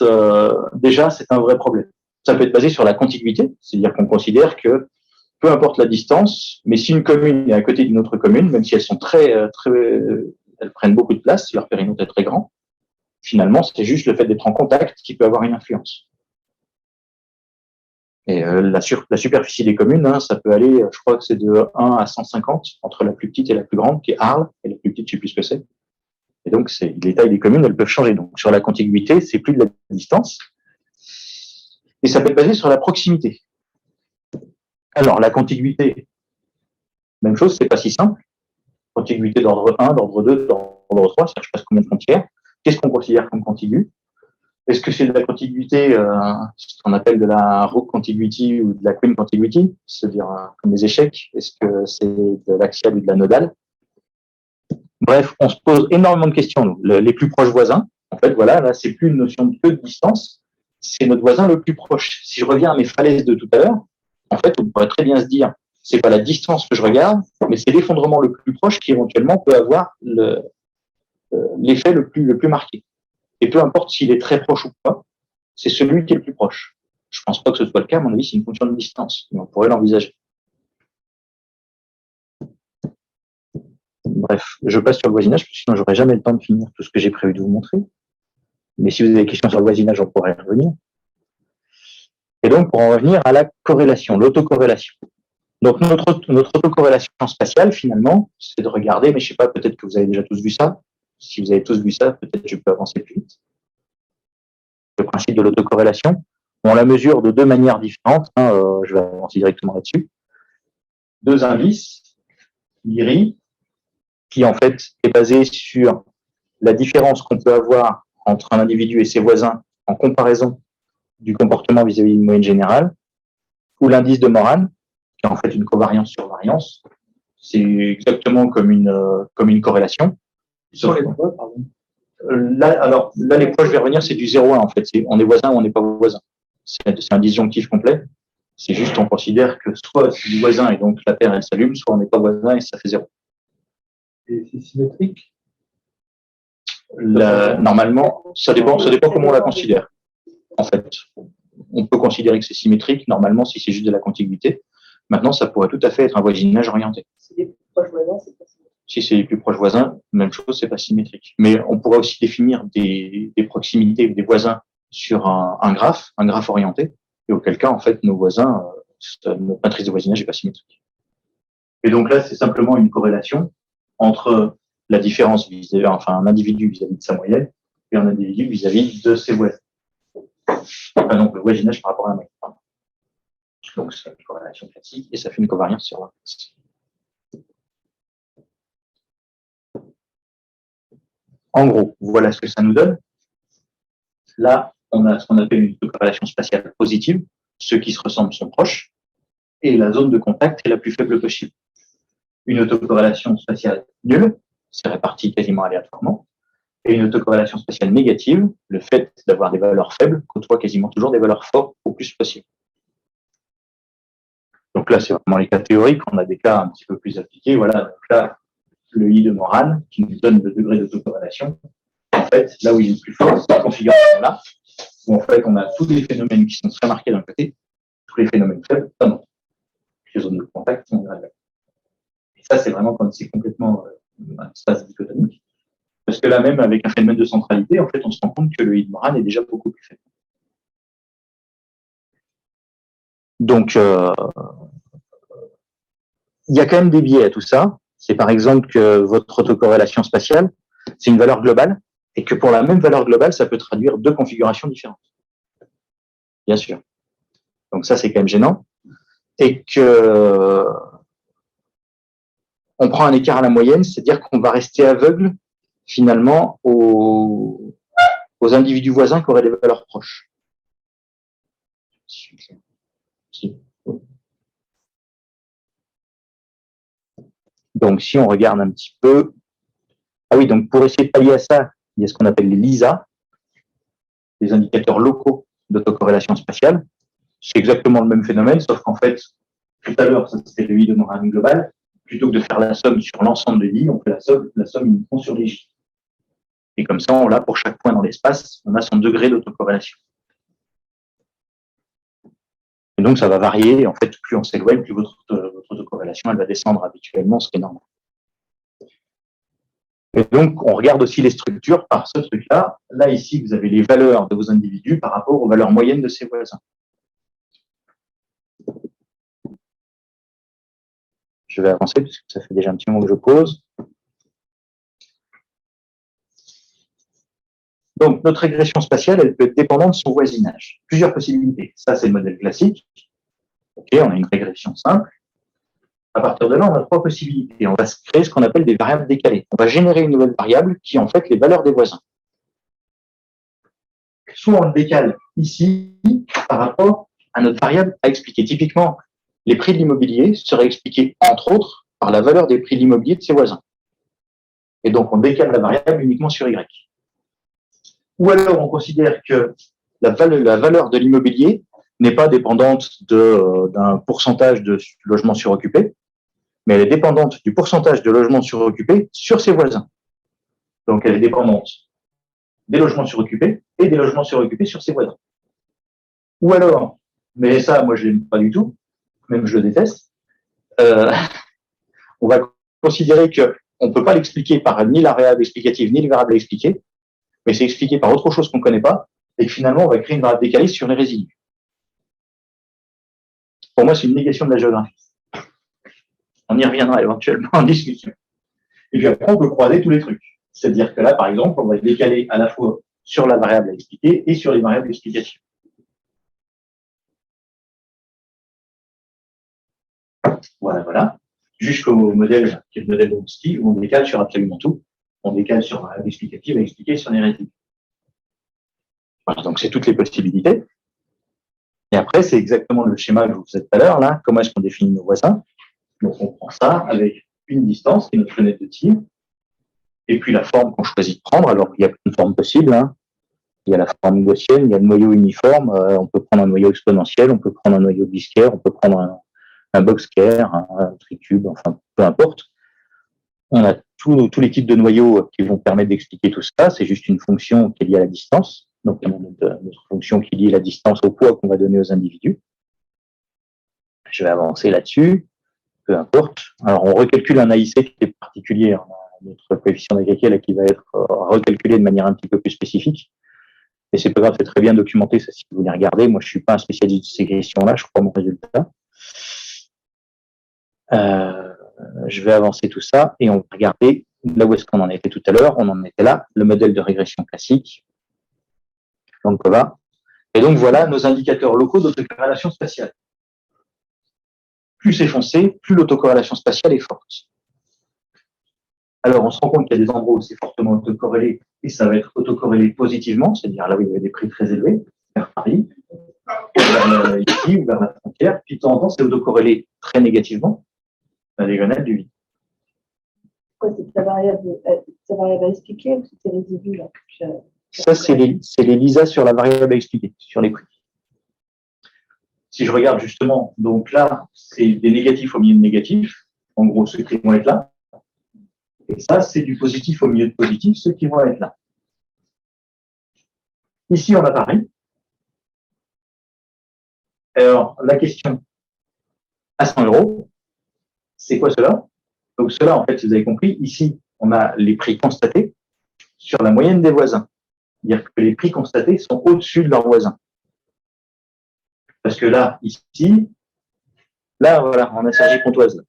déjà, c'est un vrai problème. Ça peut être basé sur la contiguïté, c'est-à-dire qu'on considère que peu importe la distance, mais si une commune est à côté d'une autre commune, même si elles sont très elles prennent beaucoup de place, leur périmètre est très grand. Finalement, c'est juste le fait d'être en contact qui peut avoir une influence. Et la superficie des communes, hein, ça peut aller, je crois que c'est de 1 à 150 entre la plus petite et la plus grande, qui est Arles, et la plus petite, je ne sais plus ce que c'est. Et donc, les tailles des communes, elles peuvent changer. Donc, sur la contiguïté, c'est plus de la distance. Et ça peut être basé sur la proximité. Alors, la contiguïté, même chose, c'est pas si simple. Contiguïté d'ordre 1, d'ordre 2, d'ordre 3, ça je passe combien de frontières. Qu'est-ce qu'on considère comme contigu? Est-ce que c'est de la contiguïté, ce qu'on appelle de la rook contiguity ou de la queen contiguity, c'est-à-dire comme des échecs? Est-ce que c'est de l'axial ou de la nodale? Bref, on se pose énormément de questions, nous. Les plus proches voisins, en fait, voilà, là, c'est plus une notion que de distance, c'est notre voisin le plus proche. Si je reviens à mes falaises de tout à l'heure, en fait, on pourrait très bien se dire, c'est pas la distance que je regarde, mais c'est l'effondrement le plus proche qui éventuellement peut avoir l'effet le plus marqué. Et peu importe s'il est très proche ou pas, c'est celui qui est le plus proche. Je pense pas que ce soit le cas, à mon avis, c'est une fonction de distance, mais on pourrait l'envisager. Bref, je passe sur le voisinage, parce que sinon j'aurai jamais le temps de finir tout ce que j'ai prévu de vous montrer. Mais si vous avez des questions sur le voisinage, on pourrait y revenir. Et donc, pour en revenir à la corrélation, l'autocorrélation. Donc, notre autocorrélation spatiale, finalement, c'est de regarder, mais je sais pas, peut-être que vous avez déjà tous vu ça. Si vous avez tous vu ça, peut-être que je peux avancer plus vite. Le principe de l'autocorrélation, on la mesure de deux manières différentes. Je vais avancer directement là-dessus. Deux indices, l'IRI, qui en fait est basé sur la différence qu'on peut avoir entre un individu et ses voisins en comparaison du comportement vis-à-vis d'une moyenne générale, ou l'indice de Moran, qui est en fait une covariance sur variance. C'est exactement comme une corrélation. Sur les poids, pardon. Là, les poids, je vais revenir, c'est du 0,1 en fait. On est voisin ou on n'est pas voisin. C'est un disjonctif complet. C'est juste, on considère que soit c'est du voisin et donc la paire, elle s'allume, soit on n'est pas voisin et ça fait 0. Et c'est symétrique? Normalement, ça dépend comment on la considère. En fait, on peut considérer que c'est symétrique, normalement, si c'est juste de la contiguïté. Maintenant, ça pourrait tout à fait être un voisinage orienté. Si les plus proches voisins, c'est pas symétrique. Si c'est les plus proches voisins, même chose, c'est pas symétrique. Mais on pourrait aussi définir des proximités des voisins sur un graphe orienté, et auquel cas, en fait, nos voisins, notre matrice de voisinage n'est pas symétrique. Et donc là, c'est simplement une corrélation entre la différence un individu vis-à-vis de sa moyenne et un individu vis-à-vis de ses voisins. Donc le voisinage par rapport à la moyenne. Donc c'est une corrélation classique et ça fait une covariance sur l'index. En gros, voilà ce que ça nous donne. Là, on a ce qu'on appelle une autocorrélation spatiale positive. Ceux qui se ressemblent sont proches et la zone de contact est la plus faible possible. Une autocorrélation spatiale nulle, c'est réparti quasiment aléatoirement. Et une autocorrélation spatiale négative, le fait d'avoir des valeurs faibles côtoie quasiment toujours des valeurs fortes au plus possible. Donc là, c'est vraiment les cas théoriques. On a des cas un petit peu plus appliqués. Voilà, donc là, le I de Moran qui nous donne le degré d'autocorrélation. En fait, là où il est le plus fort, c'est cette configuration-là, où en fait, on a tous les phénomènes qui sont très marqués d'un côté, tous les phénomènes faibles d'un autre. Les zones de contact sont graduelles. Et ça, c'est vraiment quand c'est complètement un espace dichotomique. Parce que là, même avec un phénomène de centralité, en fait, on se rend compte que le I de Moran est déjà beaucoup plus faible. Donc, il y a quand même des biais à tout ça. C'est par exemple que votre autocorrélation spatiale, c'est une valeur globale, et que pour la même valeur globale, ça peut traduire deux configurations différentes. Bien sûr. Donc ça, c'est quand même gênant. Et que on prend un écart à la moyenne, c'est-à-dire qu'on va rester aveugle finalement aux individus voisins qui auraient des valeurs proches. Donc, si on regarde un petit peu... Ah oui, donc pour essayer de pallier à ça, il y a ce qu'on appelle les LISA, les indicateurs locaux d'autocorrélation spatiale. C'est exactement le même phénomène, sauf qu'en fait, tout à l'heure, ça c'était le I de Moran global. Plutôt que de faire la somme sur l'ensemble de I, on fait la somme uniquement sur les J. Et comme ça, on l'a pour chaque point dans l'espace, on a son degré d'autocorrélation. Et donc, ça va varier. En fait, plus on s'éloigne, plus votre autocorrélation, elle va descendre habituellement, ce qui est normal. Et donc, on regarde aussi les structures par ce truc-là. Là, ici, vous avez les valeurs de vos individus par rapport aux valeurs moyennes de ses voisins. Je vais avancer parce que ça fait déjà un petit moment que je pose. Donc, notre régression spatiale, elle peut être dépendante de son voisinage. Plusieurs possibilités. Ça, c'est le modèle classique. OK, on a une régression simple. À partir de là, on a trois possibilités. On va créer ce qu'on appelle des variables décalées. On va générer une nouvelle variable qui est en fait les valeurs des voisins. Soit on le décale ici par rapport à notre variable à expliquer. Typiquement, les prix de l'immobilier seraient expliqués, entre autres, par la valeur des prix de l'immobilier de ses voisins. Et donc, on décale la variable uniquement sur Y. Ou alors, on considère que la valeur de l'immobilier n'est pas dépendante d'un pourcentage de logements suroccupés, mais elle est dépendante du pourcentage de logements suroccupés sur ses voisins. Donc, elle est dépendante des logements suroccupés et des logements suroccupés sur ses voisins. Ou alors, mais ça, moi, je l'aime pas du tout, même je le déteste, on va considérer qu'on ne peut pas l'expliquer par ni la variable explicative ni les variables à expliquer, mais c'est expliqué par autre chose qu'on ne connaît pas, et que finalement, on va créer une variable décalée sur les résidus. Pour moi, c'est une négation de la géographie. On y reviendra éventuellement en discussion. Et puis après, on peut croiser tous les trucs. C'est-à-dire que là, par exemple, on va décaler à la fois sur la variable à expliquer et sur les variables explicatives. Voilà. Jusqu'au modèle, qui est le modèle de Chomsky, où on décale sur absolument tout. On décale sur la variable explicative à expliquer sur les résidus. Voilà, donc c'est toutes les possibilités. Et après, c'est exactement le schéma que je vous faisais tout à l'heure, là. Comment est-ce qu'on définit nos voisins? Donc, on prend ça avec une distance, qui est notre fenêtre de tir, et puis la forme qu'on choisit de prendre. Alors, il y a plein de formes possibles, hein. Il y a la forme gaussienne, il y a le noyau uniforme, on peut prendre un noyau exponentiel, on peut prendre un noyau biscaire, on peut prendre un boxcaire, un tricube, enfin, peu importe. On a tous les types de noyaux qui vont permettre d'expliquer tout ça. C'est juste une fonction qui est liée à la distance. Donc, notre fonction qui lie la distance au poids qu'on va donner aux individus. Je vais avancer là-dessus, peu importe. Alors, on recalcule un AIC qui est particulier, hein, notre coefficient d'Haga qui va être recalculé de manière un petit peu plus spécifique. Mais c'est pas grave, c'est très bien documenté, ça, si vous voulez regarder. Moi, je suis pas un spécialiste de ces questions-là, je crois mon résultat. Je vais avancer tout ça et on va regarder là où est-ce qu'on en était tout à l'heure. On en était là, le modèle de régression classique. Donc voilà. Et donc voilà nos indicateurs locaux d'autocorrélation spatiale. Plus c'est foncé, plus l'autocorrélation spatiale est forte. Alors on se rend compte qu'il y a des endroits où c'est fortement autocorrélé et ça va être autocorrélé positivement, c'est-à-dire là où il y avait des prix très élevés, vers Paris, ici ou vers la frontière. Puis de temps en temps, c'est autocorrélé très négativement, la diagonale du vide. Quoi, c'est ta variable à expliquer ou c'est tes résidus là? Ça, c'est les LISA sur la variable à expliquer, sur les prix. Si je regarde justement, donc là, c'est des négatifs au milieu de négatifs. En gros, ceux qui vont être là. Et ça, c'est du positif au milieu de positif, ceux qui vont être là. Ici, on a Paris. Alors, la question à 100 €, c'est quoi cela? Donc, cela, en fait, si vous avez compris, ici, on a les prix constatés sur la moyenne des voisins. C'est-à-dire que les prix constatés sont au-dessus de leurs voisins. Parce que là, ici, là, voilà, on a Sergi Pontoise.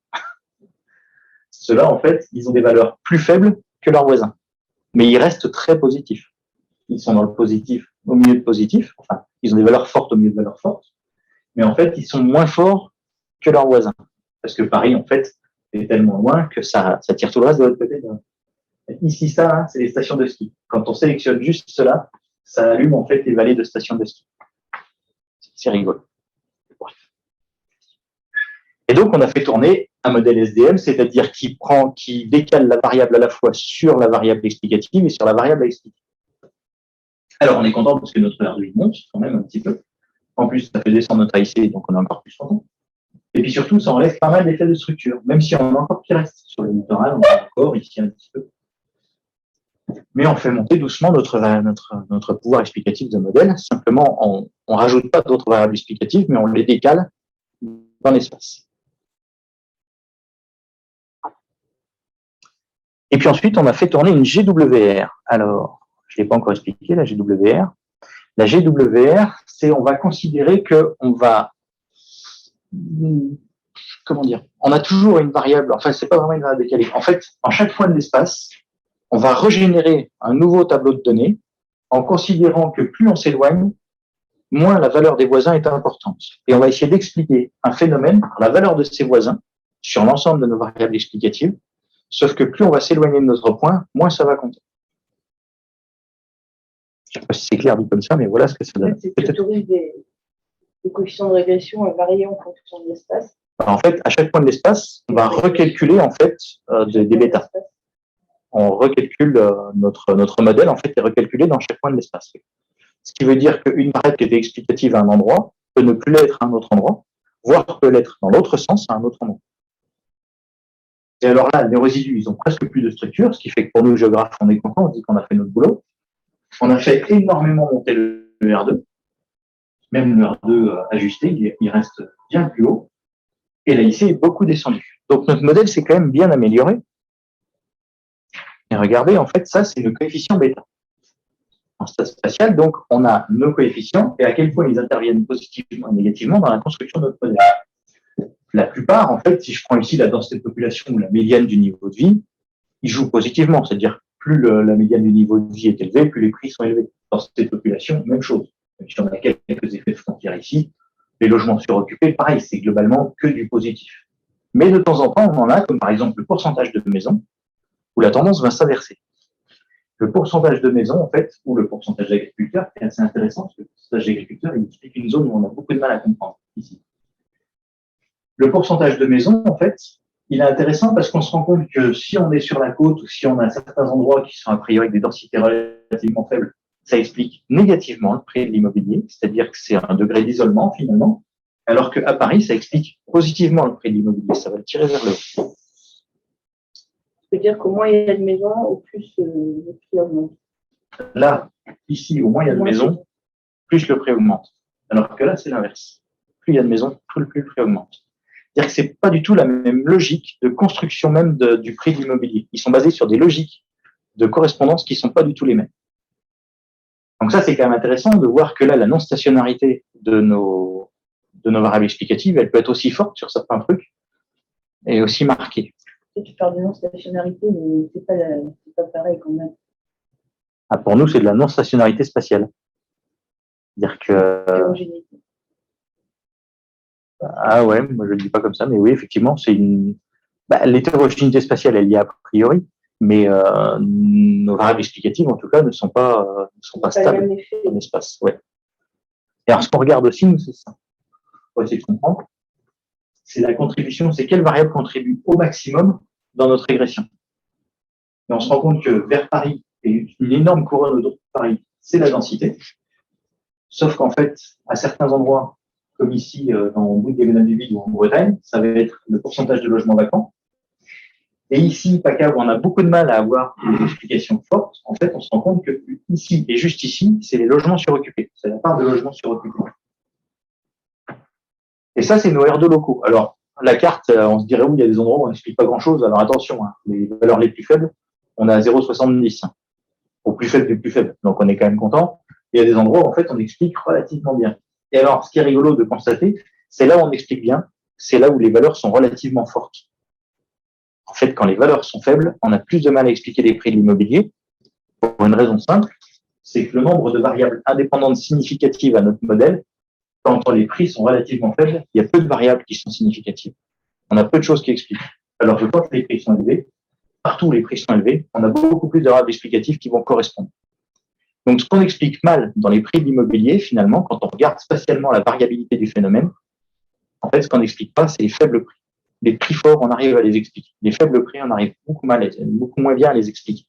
Ceux-là, en fait, ils ont des valeurs plus faibles que leurs voisins. Mais ils restent très positifs. Ils sont dans le positif, au milieu de positif. Enfin, ils ont des valeurs fortes au milieu de valeurs fortes. Mais en fait, ils sont moins forts que leurs voisins. Parce que Paris, en fait, est tellement loin que ça tire tout le reste de l'autre côté. Ici, ça, hein, c'est les stations de ski. Quand on sélectionne juste cela, ça allume en fait les vallées de stations de ski. C'est rigolo. Et donc, on a fait tourner un modèle SDM, c'est-à-dire qui décale la variable à la fois sur la variable explicative et sur la variable à expliquer. Alors, on est content parce que notre RDI monte quand même un petit peu. En plus, ça fait descendre notre AIC, donc on est encore plus content. Et puis surtout, ça enlève pas mal d'effets de structure, même si on a encore qui reste sur le littoral, on a encore ici un petit peu. Mais on fait monter doucement notre pouvoir explicatif de modèle. Simplement, on rajoute pas d'autres variables explicatives, mais on les décale dans l'espace. Et puis ensuite, on a fait tourner une GWR. Alors, je ne l'ai pas encore expliqué, la GWR. La GWR, c'est on va considérer que on va, comment dire, on a toujours une variable, enfin, c'est pas vraiment une variable décalée. En fait, en chaque point de l'espace, on va régénérer un nouveau tableau de données en considérant que plus on s'éloigne, moins la valeur des voisins est importante. Et on va essayer d'expliquer un phénomène par la valeur de ses voisins sur l'ensemble de nos variables explicatives, sauf que plus on va s'éloigner de notre point, moins ça va compter. Je ne sais pas si c'est clair dit comme ça, mais voilà ce que ça donne. C'est autorise des coefficients de régression à varier en fonction de l'espace. En fait, à chaque point de l'espace, on va recalculer en fait des bêtas. On recalcule notre modèle en fait est recalculé dans chaque point de l'espace. Ce qui veut dire qu'une variable qui était explicative à un endroit peut ne plus l'être à un autre endroit, voire peut l'être dans l'autre sens à un autre endroit. Et alors là, les résidus, ils ont presque plus de structure, ce qui fait que pour nous, géographes, on est content, on dit qu'on a fait notre boulot. On a fait énormément monter le R2, même le R2 ajusté, il reste bien plus haut, et l'AIC est beaucoup descendu. Donc notre modèle s'est quand même bien amélioré. Et regardez, en fait, ça, c'est le coefficient bêta. En stade spatial, donc, on a nos coefficients et à quel point ils interviennent positivement et négativement dans la construction de notre modèle. La plupart, en fait, si je prends ici la densité de population ou la médiane du niveau de vie, ils jouent positivement, c'est-à-dire plus la médiane du niveau de vie est élevée, plus les prix sont élevés. Densité de population, même chose. Même si on a quelques effets de frontière ici, les logements suroccupés, pareil, c'est globalement que du positif. Mais de temps en temps, on en a, comme par exemple le pourcentage de maisons, où la tendance va s'inverser. Le pourcentage de maisons, en fait, ou le pourcentage d'agriculteurs, c'est assez intéressant, parce que le pourcentage d'agriculteurs, il explique une zone où on a beaucoup de mal à comprendre, ici. Le pourcentage de maisons, en fait, il est intéressant parce qu'on se rend compte que si on est sur la côte ou si on a certains endroits qui sont a priori avec des densités relativement faibles, ça explique négativement le prix de l'immobilier, c'est-à-dire que c'est un degré d'isolement finalement, alors qu'à Paris, ça explique positivement le prix de l'immobilier, ça va le tirer vers le haut. Ça veut dire qu'au moins il y a de maisons, au plus le prix augmente. Là, ici, au moins il y a de maisons, plus le prix augmente. Alors que là, c'est l'inverse. Plus il y a de maisons, plus le prix augmente. C'est-à-dire que c'est pas du tout la même logique de construction même du prix de l'immobilier. Ils sont basés sur des logiques de correspondance qui sont pas du tout les mêmes. Donc ça, c'est quand même intéressant de voir que là, la non-stationnarité de nos variables explicatives, elle peut être aussi forte sur certains trucs et aussi marquée. Tu parles de non-stationnarité, mais c'est pas pareil quand même. Ah, pour nous, c'est de la non-stationnarité spatiale. C'est-à-dire que... Ah ouais, moi je le dis pas comme ça, mais oui, effectivement, c'est une... l'hétérogénéité spatiale, elle y est a priori, mais nos variables explicatives, en tout cas, ne sont pas stables dans l'espace. Ouais. Et alors, ce qu'on regarde aussi, nous, c'est ça. Pour essayer de comprendre, c'est la contribution, c'est quelle variable contribue au maximum dans notre régression. Et on se rend compte que vers Paris, et une énorme couronne autour de Paris, c'est la densité. Sauf qu'en fait, à certains endroits, comme ici, dans Bouygues-des-Villes ou en Bretagne, ça va être le pourcentage de logements vacants. Et ici, PACA, où on a beaucoup de mal à avoir des explications fortes, en fait, on se rend compte que ici et juste ici, c'est les logements suroccupés. C'est la part de logements suroccupés. Et ça, c'est nos R2 locaux. Alors, la carte, on se dirait, oui, il y a des endroits où on n'explique pas grand-chose. Alors attention, hein, les valeurs les plus faibles, on est à 0,70. Hein, au plus faible des plus faibles. Donc, on est quand même content. Il y a des endroits où, en fait, on explique relativement bien. Et alors, ce qui est rigolo de constater, c'est là où on explique bien, c'est là où les valeurs sont relativement fortes. En fait, quand les valeurs sont faibles, on a plus de mal à expliquer les prix de l'immobilier pour une raison simple, c'est que le nombre de variables indépendantes significatives à notre modèle, quand les prix sont relativement faibles, il y a peu de variables qui sont significatives. On a peu de choses qui expliquent. Alors que quand les prix sont élevés, partout où les prix sont élevés, on a beaucoup plus de variables explicatives qui vont correspondre. Donc, ce qu'on explique mal dans les prix de l'immobilier, finalement, quand on regarde spatialement la variabilité du phénomène, en fait, ce qu'on n'explique pas, c'est les faibles prix. Les prix forts, on arrive à les expliquer. Les faibles prix, on arrive beaucoup moins bien à les expliquer.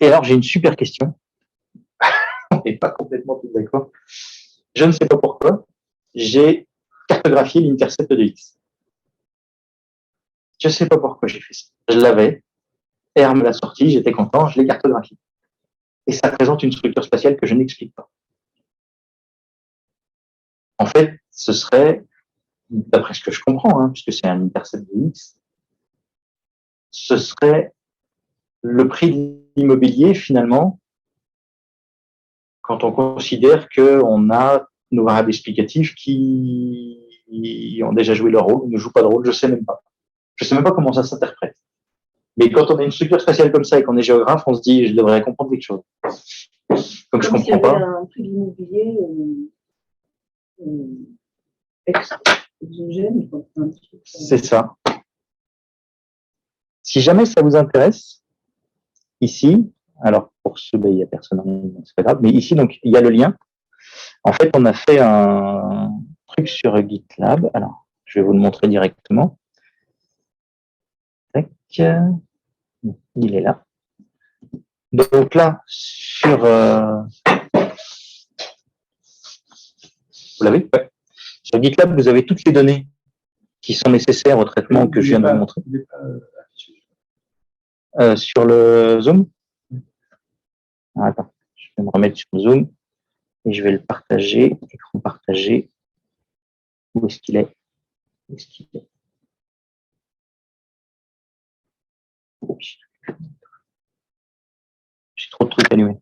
Et alors, j'ai une super question. On n'est pas complètement tous d'accord. Je ne sais pas pourquoi. J'ai cartographié l'intercept de X. Je ne sais pas pourquoi j'ai fait ça. Je l'avais. R me l'a sorti, j'étais content, je l'ai cartographié. Et ça présente une structure spatiale que je n'explique pas. En fait, ce serait, d'après ce que je comprends, hein, puisque c'est un intercept de X, ce serait le prix de l'immobilier finalement, quand on considère qu'on a nos variables explicatives qui ont déjà joué leur rôle, ne jouent pas de rôle, je sais même pas. Je sais même pas comment ça s'interprète. Mais quand on a une structure spatiale comme ça et qu'on est géographe, on se dit, je devrais comprendre quelque chose. Comme je comprends pas. Un prix de l'immobilier exogène. C'est ça. Si jamais ça vous intéresse, ici, alors pour ceux, il n'y a personne en ligne, c'est pas grave, mais ici, donc, il y a le lien. En fait, on a fait un truc sur GitLab. Alors, je vais vous le montrer directement. Tac. Il est là. Donc là, sur... vous l'avez? Ouais. Sur GitLab, vous avez toutes les données qui sont nécessaires au traitement que je viens de vous montrer. Sur le Zoom? Attends, je vais me remettre sur Zoom et je vais le partager, écran partagé. Où est-ce qu'il est? Où est-ce qu'il est? J'ai trop de trucs allumés.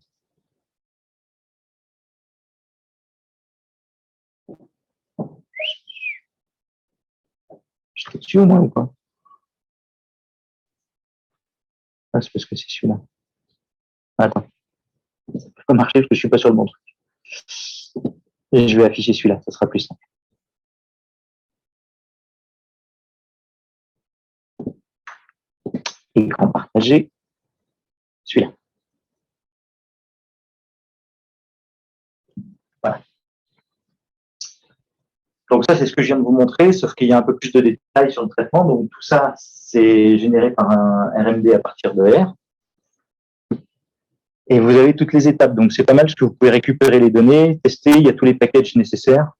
J'étais dessus au moins ou pas? Ah, c'est parce que c'est celui-là. Attends. Ça peut pas marcher parce que je suis pas sur le bon truc. Et je vais afficher celui-là, ça sera plus simple. Écran partagé. Celui-là. Voilà. Donc ça, c'est ce que je viens de vous montrer, sauf qu'il y a un peu plus de détails sur le traitement. Donc tout ça, c'est généré par un RMD à partir de R. Et vous avez toutes les étapes. Donc c'est pas mal parce que vous pouvez récupérer les données, tester, il y a tous les packages nécessaires.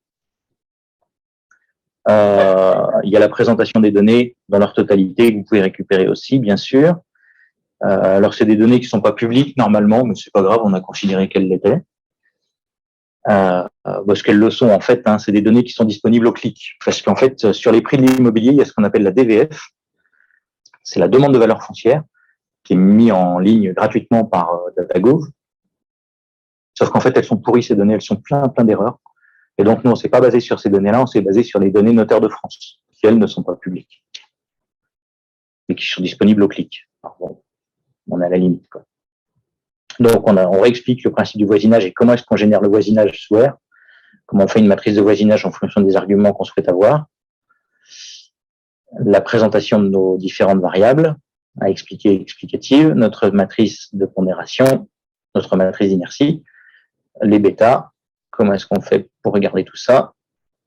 Il y a la présentation des données dans leur totalité que vous pouvez récupérer aussi, bien sûr. Alors c'est des données qui sont pas publiques normalement, mais c'est pas grave, on a considéré qu'elles l'étaient. Parce qu'elles le sont en fait, hein, c'est des données qui sont disponibles au clic. Parce qu'en fait, sur les prix de l'immobilier, il y a ce qu'on appelle la DVF, c'est la demande de valeur foncière, qui est mise en ligne gratuitement par DataGouv. Sauf qu'en fait, elles sont pourries ces données, elles sont plein d'erreurs. Et donc, nous, on s'est pas basé sur ces données-là, on s'est basé sur les données notaires de France, qui, elles, ne sont pas publiques. Et qui sont disponibles au clic. Alors, bon, on est à la limite, quoi. Donc, on réexplique le principe du voisinage et comment est-ce qu'on génère le voisinage sous R, comment on fait une matrice de voisinage en fonction des arguments qu'on souhaite avoir, la présentation de nos différentes variables à expliquer et explicatives, notre matrice de pondération, notre matrice d'inertie, les bêtas, comment est-ce qu'on fait pour regarder tout ça,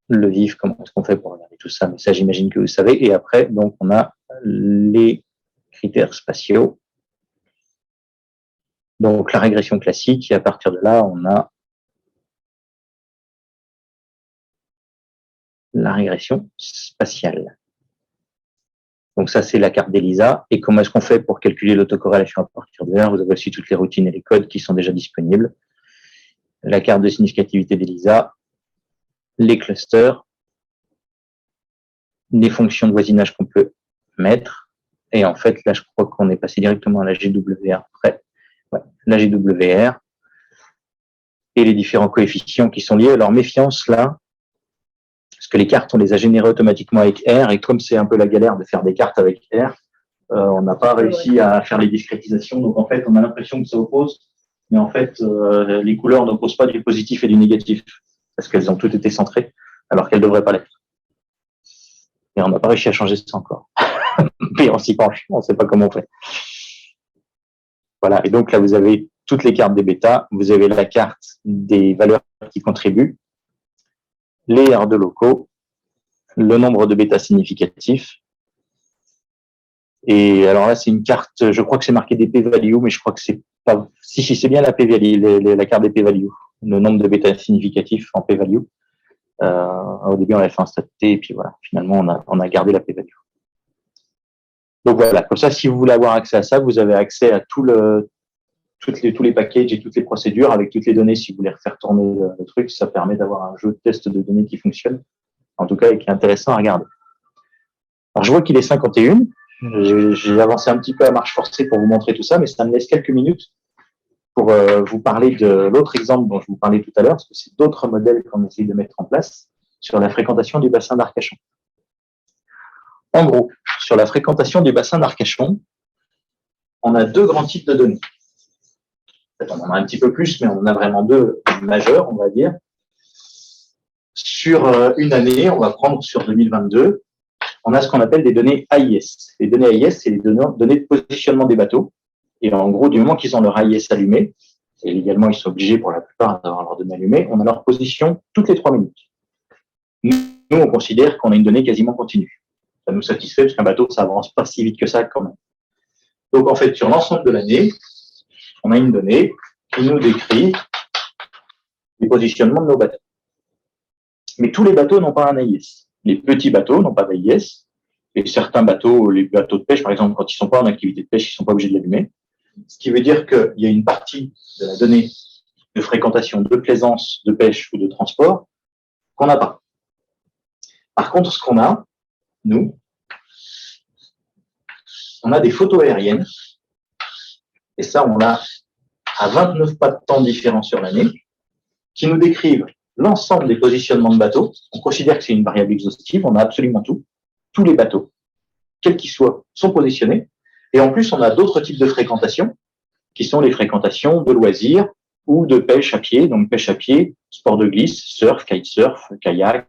le vif, comment est-ce qu'on fait pour regarder tout ça, mais ça j'imagine que vous savez, et après, donc on a les critères spatiaux, donc la régression classique, et à partir de là, on a la régression spatiale. Donc ça, c'est la carte d'ELISA. Et comment est-ce qu'on fait pour calculer l'autocorrélation à partir de R? Vous avez aussi toutes les routines et les codes qui sont déjà disponibles. La carte de significativité d'ELISA, les clusters, les fonctions de voisinage qu'on peut mettre. Et en fait, là, je crois qu'on est passé directement à la GWR après. Ouais, la GWR et les différents coefficients qui sont liés. Alors, méfiance là, parce que les cartes, on les a générées automatiquement avec R, et comme c'est un peu la galère de faire des cartes avec R, on n'a pas réussi à faire les discrétisations. Donc, en fait, on a l'impression que ça oppose, mais en fait, les couleurs n'opposent pas du positif et du négatif, parce qu'elles ont toutes été centrées, alors qu'elles ne devraient pas l'être. Et on n'a pas réussi à changer ça encore. Mais on s'y penche, on ne sait pas comment on fait. Voilà, et donc là, vous avez toutes les cartes des bêtas, vous avez la carte des valeurs qui contribuent, les R2 locaux, le nombre de bêtas significatifs. Et alors là, c'est une carte, je crois que c'est marqué des p-values, mais je crois que c'est pas... Si, c'est bien la p-value, la carte des p-values, le nombre de bêtas significatifs en p-value. Au début, on avait fait un stat t, et puis voilà, finalement, on a gardé la p-value. Donc voilà, comme ça, si vous voulez avoir accès à ça, vous avez accès à tous les packages et toutes les procédures avec toutes les données. Si vous voulez refaire tourner le truc, ça permet d'avoir un jeu de test de données qui fonctionne, en tout cas, et qui est intéressant à regarder. Alors, je vois qu'il est 51. J'ai avancé un petit peu à marche forcée pour vous montrer tout ça, mais ça me laisse quelques minutes pour vous parler de l'autre exemple dont je vous parlais tout à l'heure, parce que c'est d'autres modèles qu'on essaye de mettre en place sur la fréquentation du bassin d'Arcachon. En gros, sur la fréquentation du bassin d'Arcachon, on a deux grands types de données. En fait, on en a un petit peu plus, mais on en a vraiment deux majeurs, on va dire. Sur une année, on va prendre sur 2022, on a ce qu'on appelle des données AIS. Les données AIS, c'est les données de positionnement des bateaux. Et en gros, du moment qu'ils ont leur AIS allumé, et légalement, ils sont obligés pour la plupart d'avoir leur données allumées, on a leur position toutes les 3 minutes. Nous, on considère qu'on a une donnée quasiment continue. Ça nous satisfait parce qu'un bateau, ça avance pas si vite que ça quand même. Donc, en fait, sur l'ensemble de l'année, on a une donnée qui nous décrit les positionnements de nos bateaux. Mais tous les bateaux n'ont pas un AIS. Les petits bateaux n'ont pas d'AIS. Et certains bateaux, les bateaux de pêche, par exemple, quand ils ne sont pas en activité de pêche, ils ne sont pas obligés de l'allumer. Ce qui veut dire qu'il y a une partie de la donnée de fréquentation, de plaisance, de pêche ou de transport qu'on n'a pas. Par contre, ce qu'on a, nous, on a des photos aériennes. Et ça, on l'a à 29 pas de temps différents sur l'année, qui nous décrivent l'ensemble des positionnements de bateaux. On considère que c'est une variable exhaustive, on a absolument tout. Tous les bateaux, quels qu'ils soient, sont positionnés. Et en plus, on a d'autres types de fréquentations, qui sont les fréquentations de loisirs ou de pêche à pied. Donc, pêche à pied, sport de glisse, surf, kitesurf, kayak,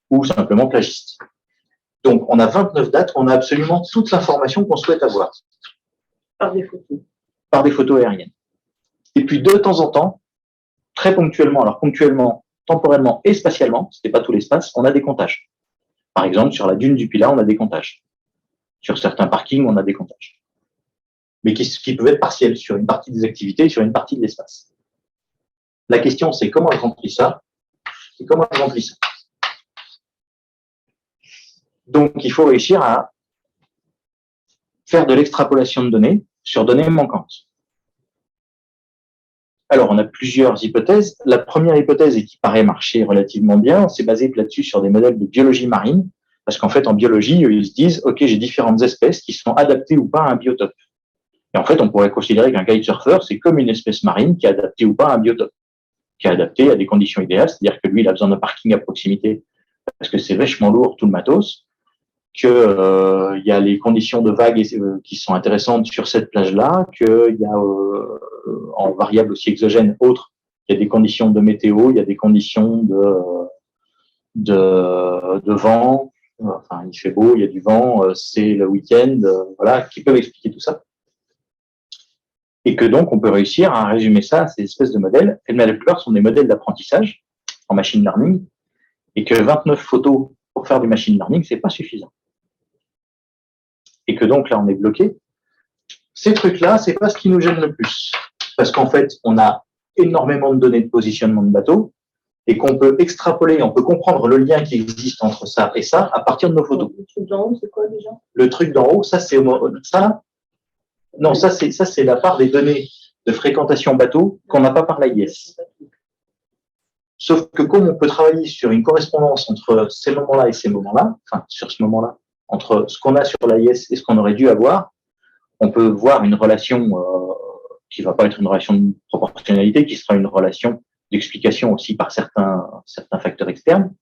ou simplement plagiste. Donc, on a 29 dates, on a absolument toute l'information qu'on souhaite avoir. Par des photos. Par des photos aériennes. Et puis, de temps en temps, très ponctuellement, alors ponctuellement, temporellement et spatialement, ce n'est pas tout l'espace, on a des comptages. Par exemple, sur la dune du Pilat, on a des comptages. Sur certains parkings, on a des comptages. Mais qui peuvent être partiels sur une partie des activités et sur une partie de l'espace. La question, c'est comment je remplis ça et comment je remplis ça. Donc, il faut réussir à faire de l'extrapolation de données sur données manquantes. Alors, on a plusieurs hypothèses. La première hypothèse, et qui paraît marcher relativement bien, c'est basé là-dessus sur des modèles de biologie marine, parce qu'en fait, en biologie, ils se disent, OK, j'ai différentes espèces qui sont adaptées ou pas à un biotope. Et en fait, on pourrait considérer qu'un kitesurfer, c'est comme une espèce marine qui est adaptée ou pas à un biotope, qui est adaptée à des conditions idéales, c'est-à-dire que lui, il a besoin d'un parking à proximité parce que c'est vachement lourd, tout le matos, qu'il y a les conditions de vagues qui sont intéressantes sur cette plage-là, qu'il y a en variable aussi exogène autres, il y a des conditions de météo, il y a des conditions de vent, enfin il fait beau, il y a du vent, c'est le week-end, voilà, qui peuvent expliquer tout ça. Et que donc on peut réussir à résumer ça à ces espèces de modèles. Et la plupart sont des modèles d'apprentissage en machine learning, et que 29 photos pour faire du machine learning, c'est pas suffisant. Et que donc là, on est bloqué. Ces trucs-là, c'est pas ce qui nous gêne le plus. Parce qu'en fait, on a énormément de données de positionnement de bateaux et qu'on peut extrapoler, on peut comprendre le lien qui existe entre ça et ça à partir de nos photos. Le truc d'en haut, c'est quoi déjà? Le truc d'en haut, ça, c'est ça. Non, ça, c'est la part des données de fréquentation bateau qu'on n'a pas par l'AIS. Sauf que comme on peut travailler sur une correspondance entre ces moments-là et ces moments-là, enfin, sur ce moment-là, entre ce qu'on a sur l'AIS et ce qu'on aurait dû avoir, on peut voir une relation qui ne va pas être une relation de proportionnalité, qui sera une relation d'explication aussi par certains facteurs externes.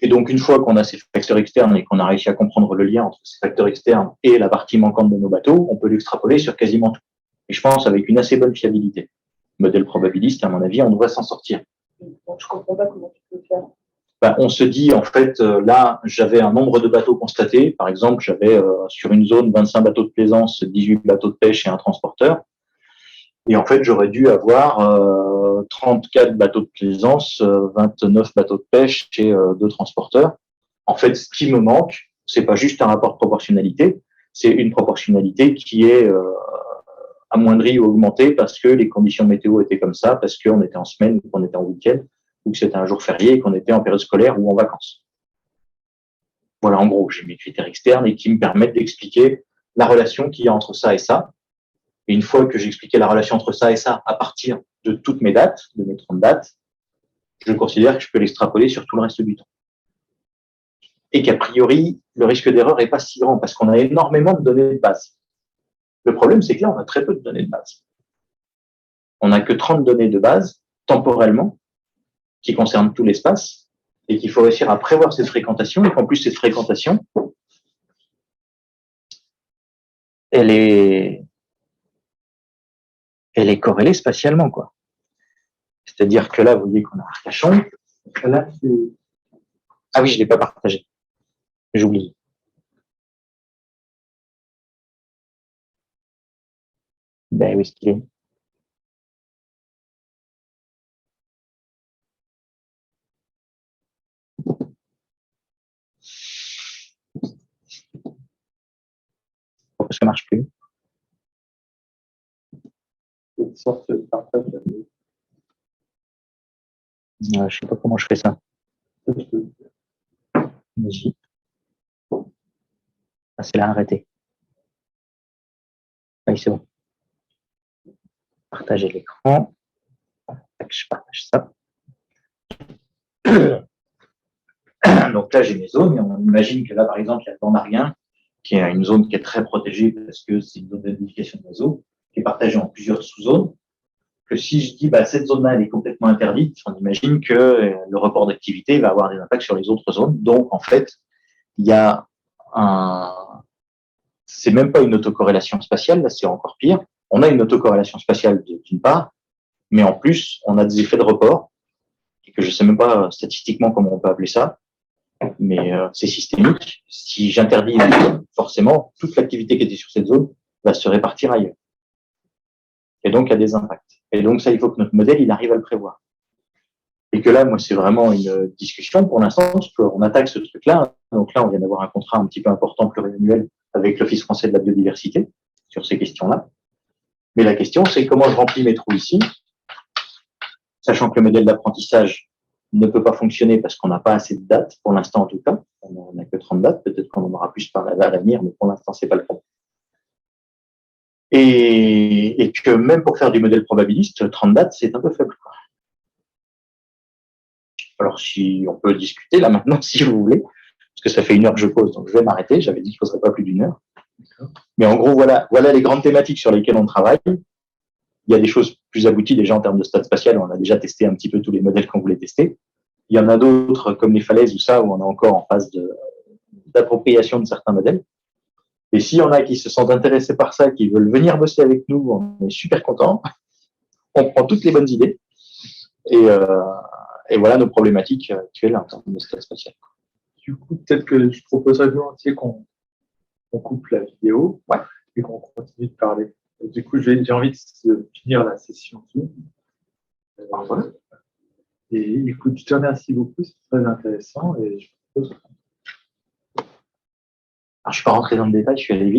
Et donc, une fois qu'on a ces facteurs externes et qu'on a réussi à comprendre le lien entre ces facteurs externes et la partie manquante de nos bateaux, on peut l'extrapoler sur quasiment tout. Et je pense avec une assez bonne fiabilité. Modèle probabiliste, à mon avis, on devrait s'en sortir. Donc, je ne comprends pas comment tu peux faire. Ben, on se dit, en fait, là, j'avais un nombre de bateaux constatés. Par exemple, j'avais sur une zone 25 bateaux de plaisance, 18 bateaux de pêche et un transporteur. Et en fait, j'aurais dû avoir 34 bateaux de plaisance, 29 bateaux de pêche et 2 transporteurs. En fait, ce qui me manque, c'est pas juste un rapport de proportionnalité, c'est une proportionnalité qui est amoindrie ou augmentée parce que les conditions météo étaient comme ça, parce qu'on était en semaine ou qu'on était en week-end, ou que c'était un jour férié et qu'on était en période scolaire ou en vacances. Voilà, en gros, j'ai mes critères externes et qui me permettent d'expliquer la relation qu'il y a entre ça et ça. Et une fois que j'ai expliqué la relation entre ça et ça à partir de toutes mes dates, de mes 30 dates, je considère que je peux l'extrapoler sur tout le reste du temps. et qu'a priori, le risque d'erreur n'est pas si grand parce qu'on a énormément de données de base. Le problème, c'est que là, on a très peu de données de base. On n'a que 30 données de base, temporellement, qui concernent tout l'espace, et qu'il faut réussir à prévoir cette fréquentation, et qu'en plus, cette fréquentation, elle est corrélée spatialement, quoi. C'est-à-dire que là, vous voyez qu'on a Arcachon. Là, Ah oui, je ne l'ai pas partagé. J'oublie. Ben, où est-ce qu'il est? Pourquoi ça ne marche plus? c'est une sorte de partage. Je ne sais pas comment je fais ça. Vas-y. Ah, c'est là, arrêté. Oui, c'est bon. Partager l'écran. Je partage ça. Donc là, j'ai mes zones. Et on imagine que là, par exemple, il y a le Ban d'Arguin, qui est une zone qui est très protégée parce que c'est une zone d'identification d'oiseaux, qui est partagée en plusieurs sous-zones. Que si je dis cette zone-là, elle est complètement interdite, on imagine que le report d'activité va avoir des impacts sur les autres zones. Donc, en fait, il y a c'est même pas une autocorrélation spatiale, là, c'est encore pire. On a une autocorrélation spatiale d'une part, mais en plus, on a des effets de report, et que je sais même pas statistiquement comment on peut appeler ça, mais c'est systémique. Si j'interdis une zone, forcément, toute l'activité qui était sur cette zone va se répartir ailleurs. Et donc, il y a des impacts. Et donc, ça, il faut que notre modèle, il arrive à le prévoir. Et que là, moi, c'est vraiment une discussion pour l'instant, parce qu'on attaque ce truc-là. Donc là, on vient d'avoir un contrat un petit peu important pluriannuel avec l'Office français de la biodiversité sur ces questions-là. Mais la question, c'est comment je remplis mes trous ici, sachant que le modèle d'apprentissage ne peut pas fonctionner parce qu'on n'a pas assez de dates, pour l'instant en tout cas. On n'a que 30 dates, peut-être qu'on en aura plus par l'avenir, mais pour l'instant, c'est pas le cas. Et que même pour faire du modèle probabiliste, 30 dates, c'est un peu faible, quoi. Alors, si on peut discuter là maintenant, si vous voulez, parce que ça fait 1 heure que je pose, donc je vais m'arrêter. J'avais dit qu'il ne poserait pas plus d'1 heure. Mais en gros, voilà les grandes thématiques sur lesquelles on travaille. Il y a des choses plus abouties déjà en termes de stade spatial. On a déjà testé un petit peu tous les modèles qu'on voulait tester. Il y en a d'autres, comme les falaises ou ça, où on est encore en phase d'appropriation de certains modèles. Et s'il y en a qui se sentent intéressés par ça, qui veulent venir bosser avec nous, on est super contents. On prend toutes les bonnes idées. Et voilà nos problématiques actuelles en termes de stade spatial. Du coup, peut-être que je proposerais volontiers qu'on coupe la vidéo et qu'on continue de parler. Et du coup, j'ai envie de finir la session Zoom. Voilà. Et écoute, je te remercie beaucoup, c'est très intéressant. Et je propose Alors, je ne suis pas rentré dans le détail, je suis allé vite.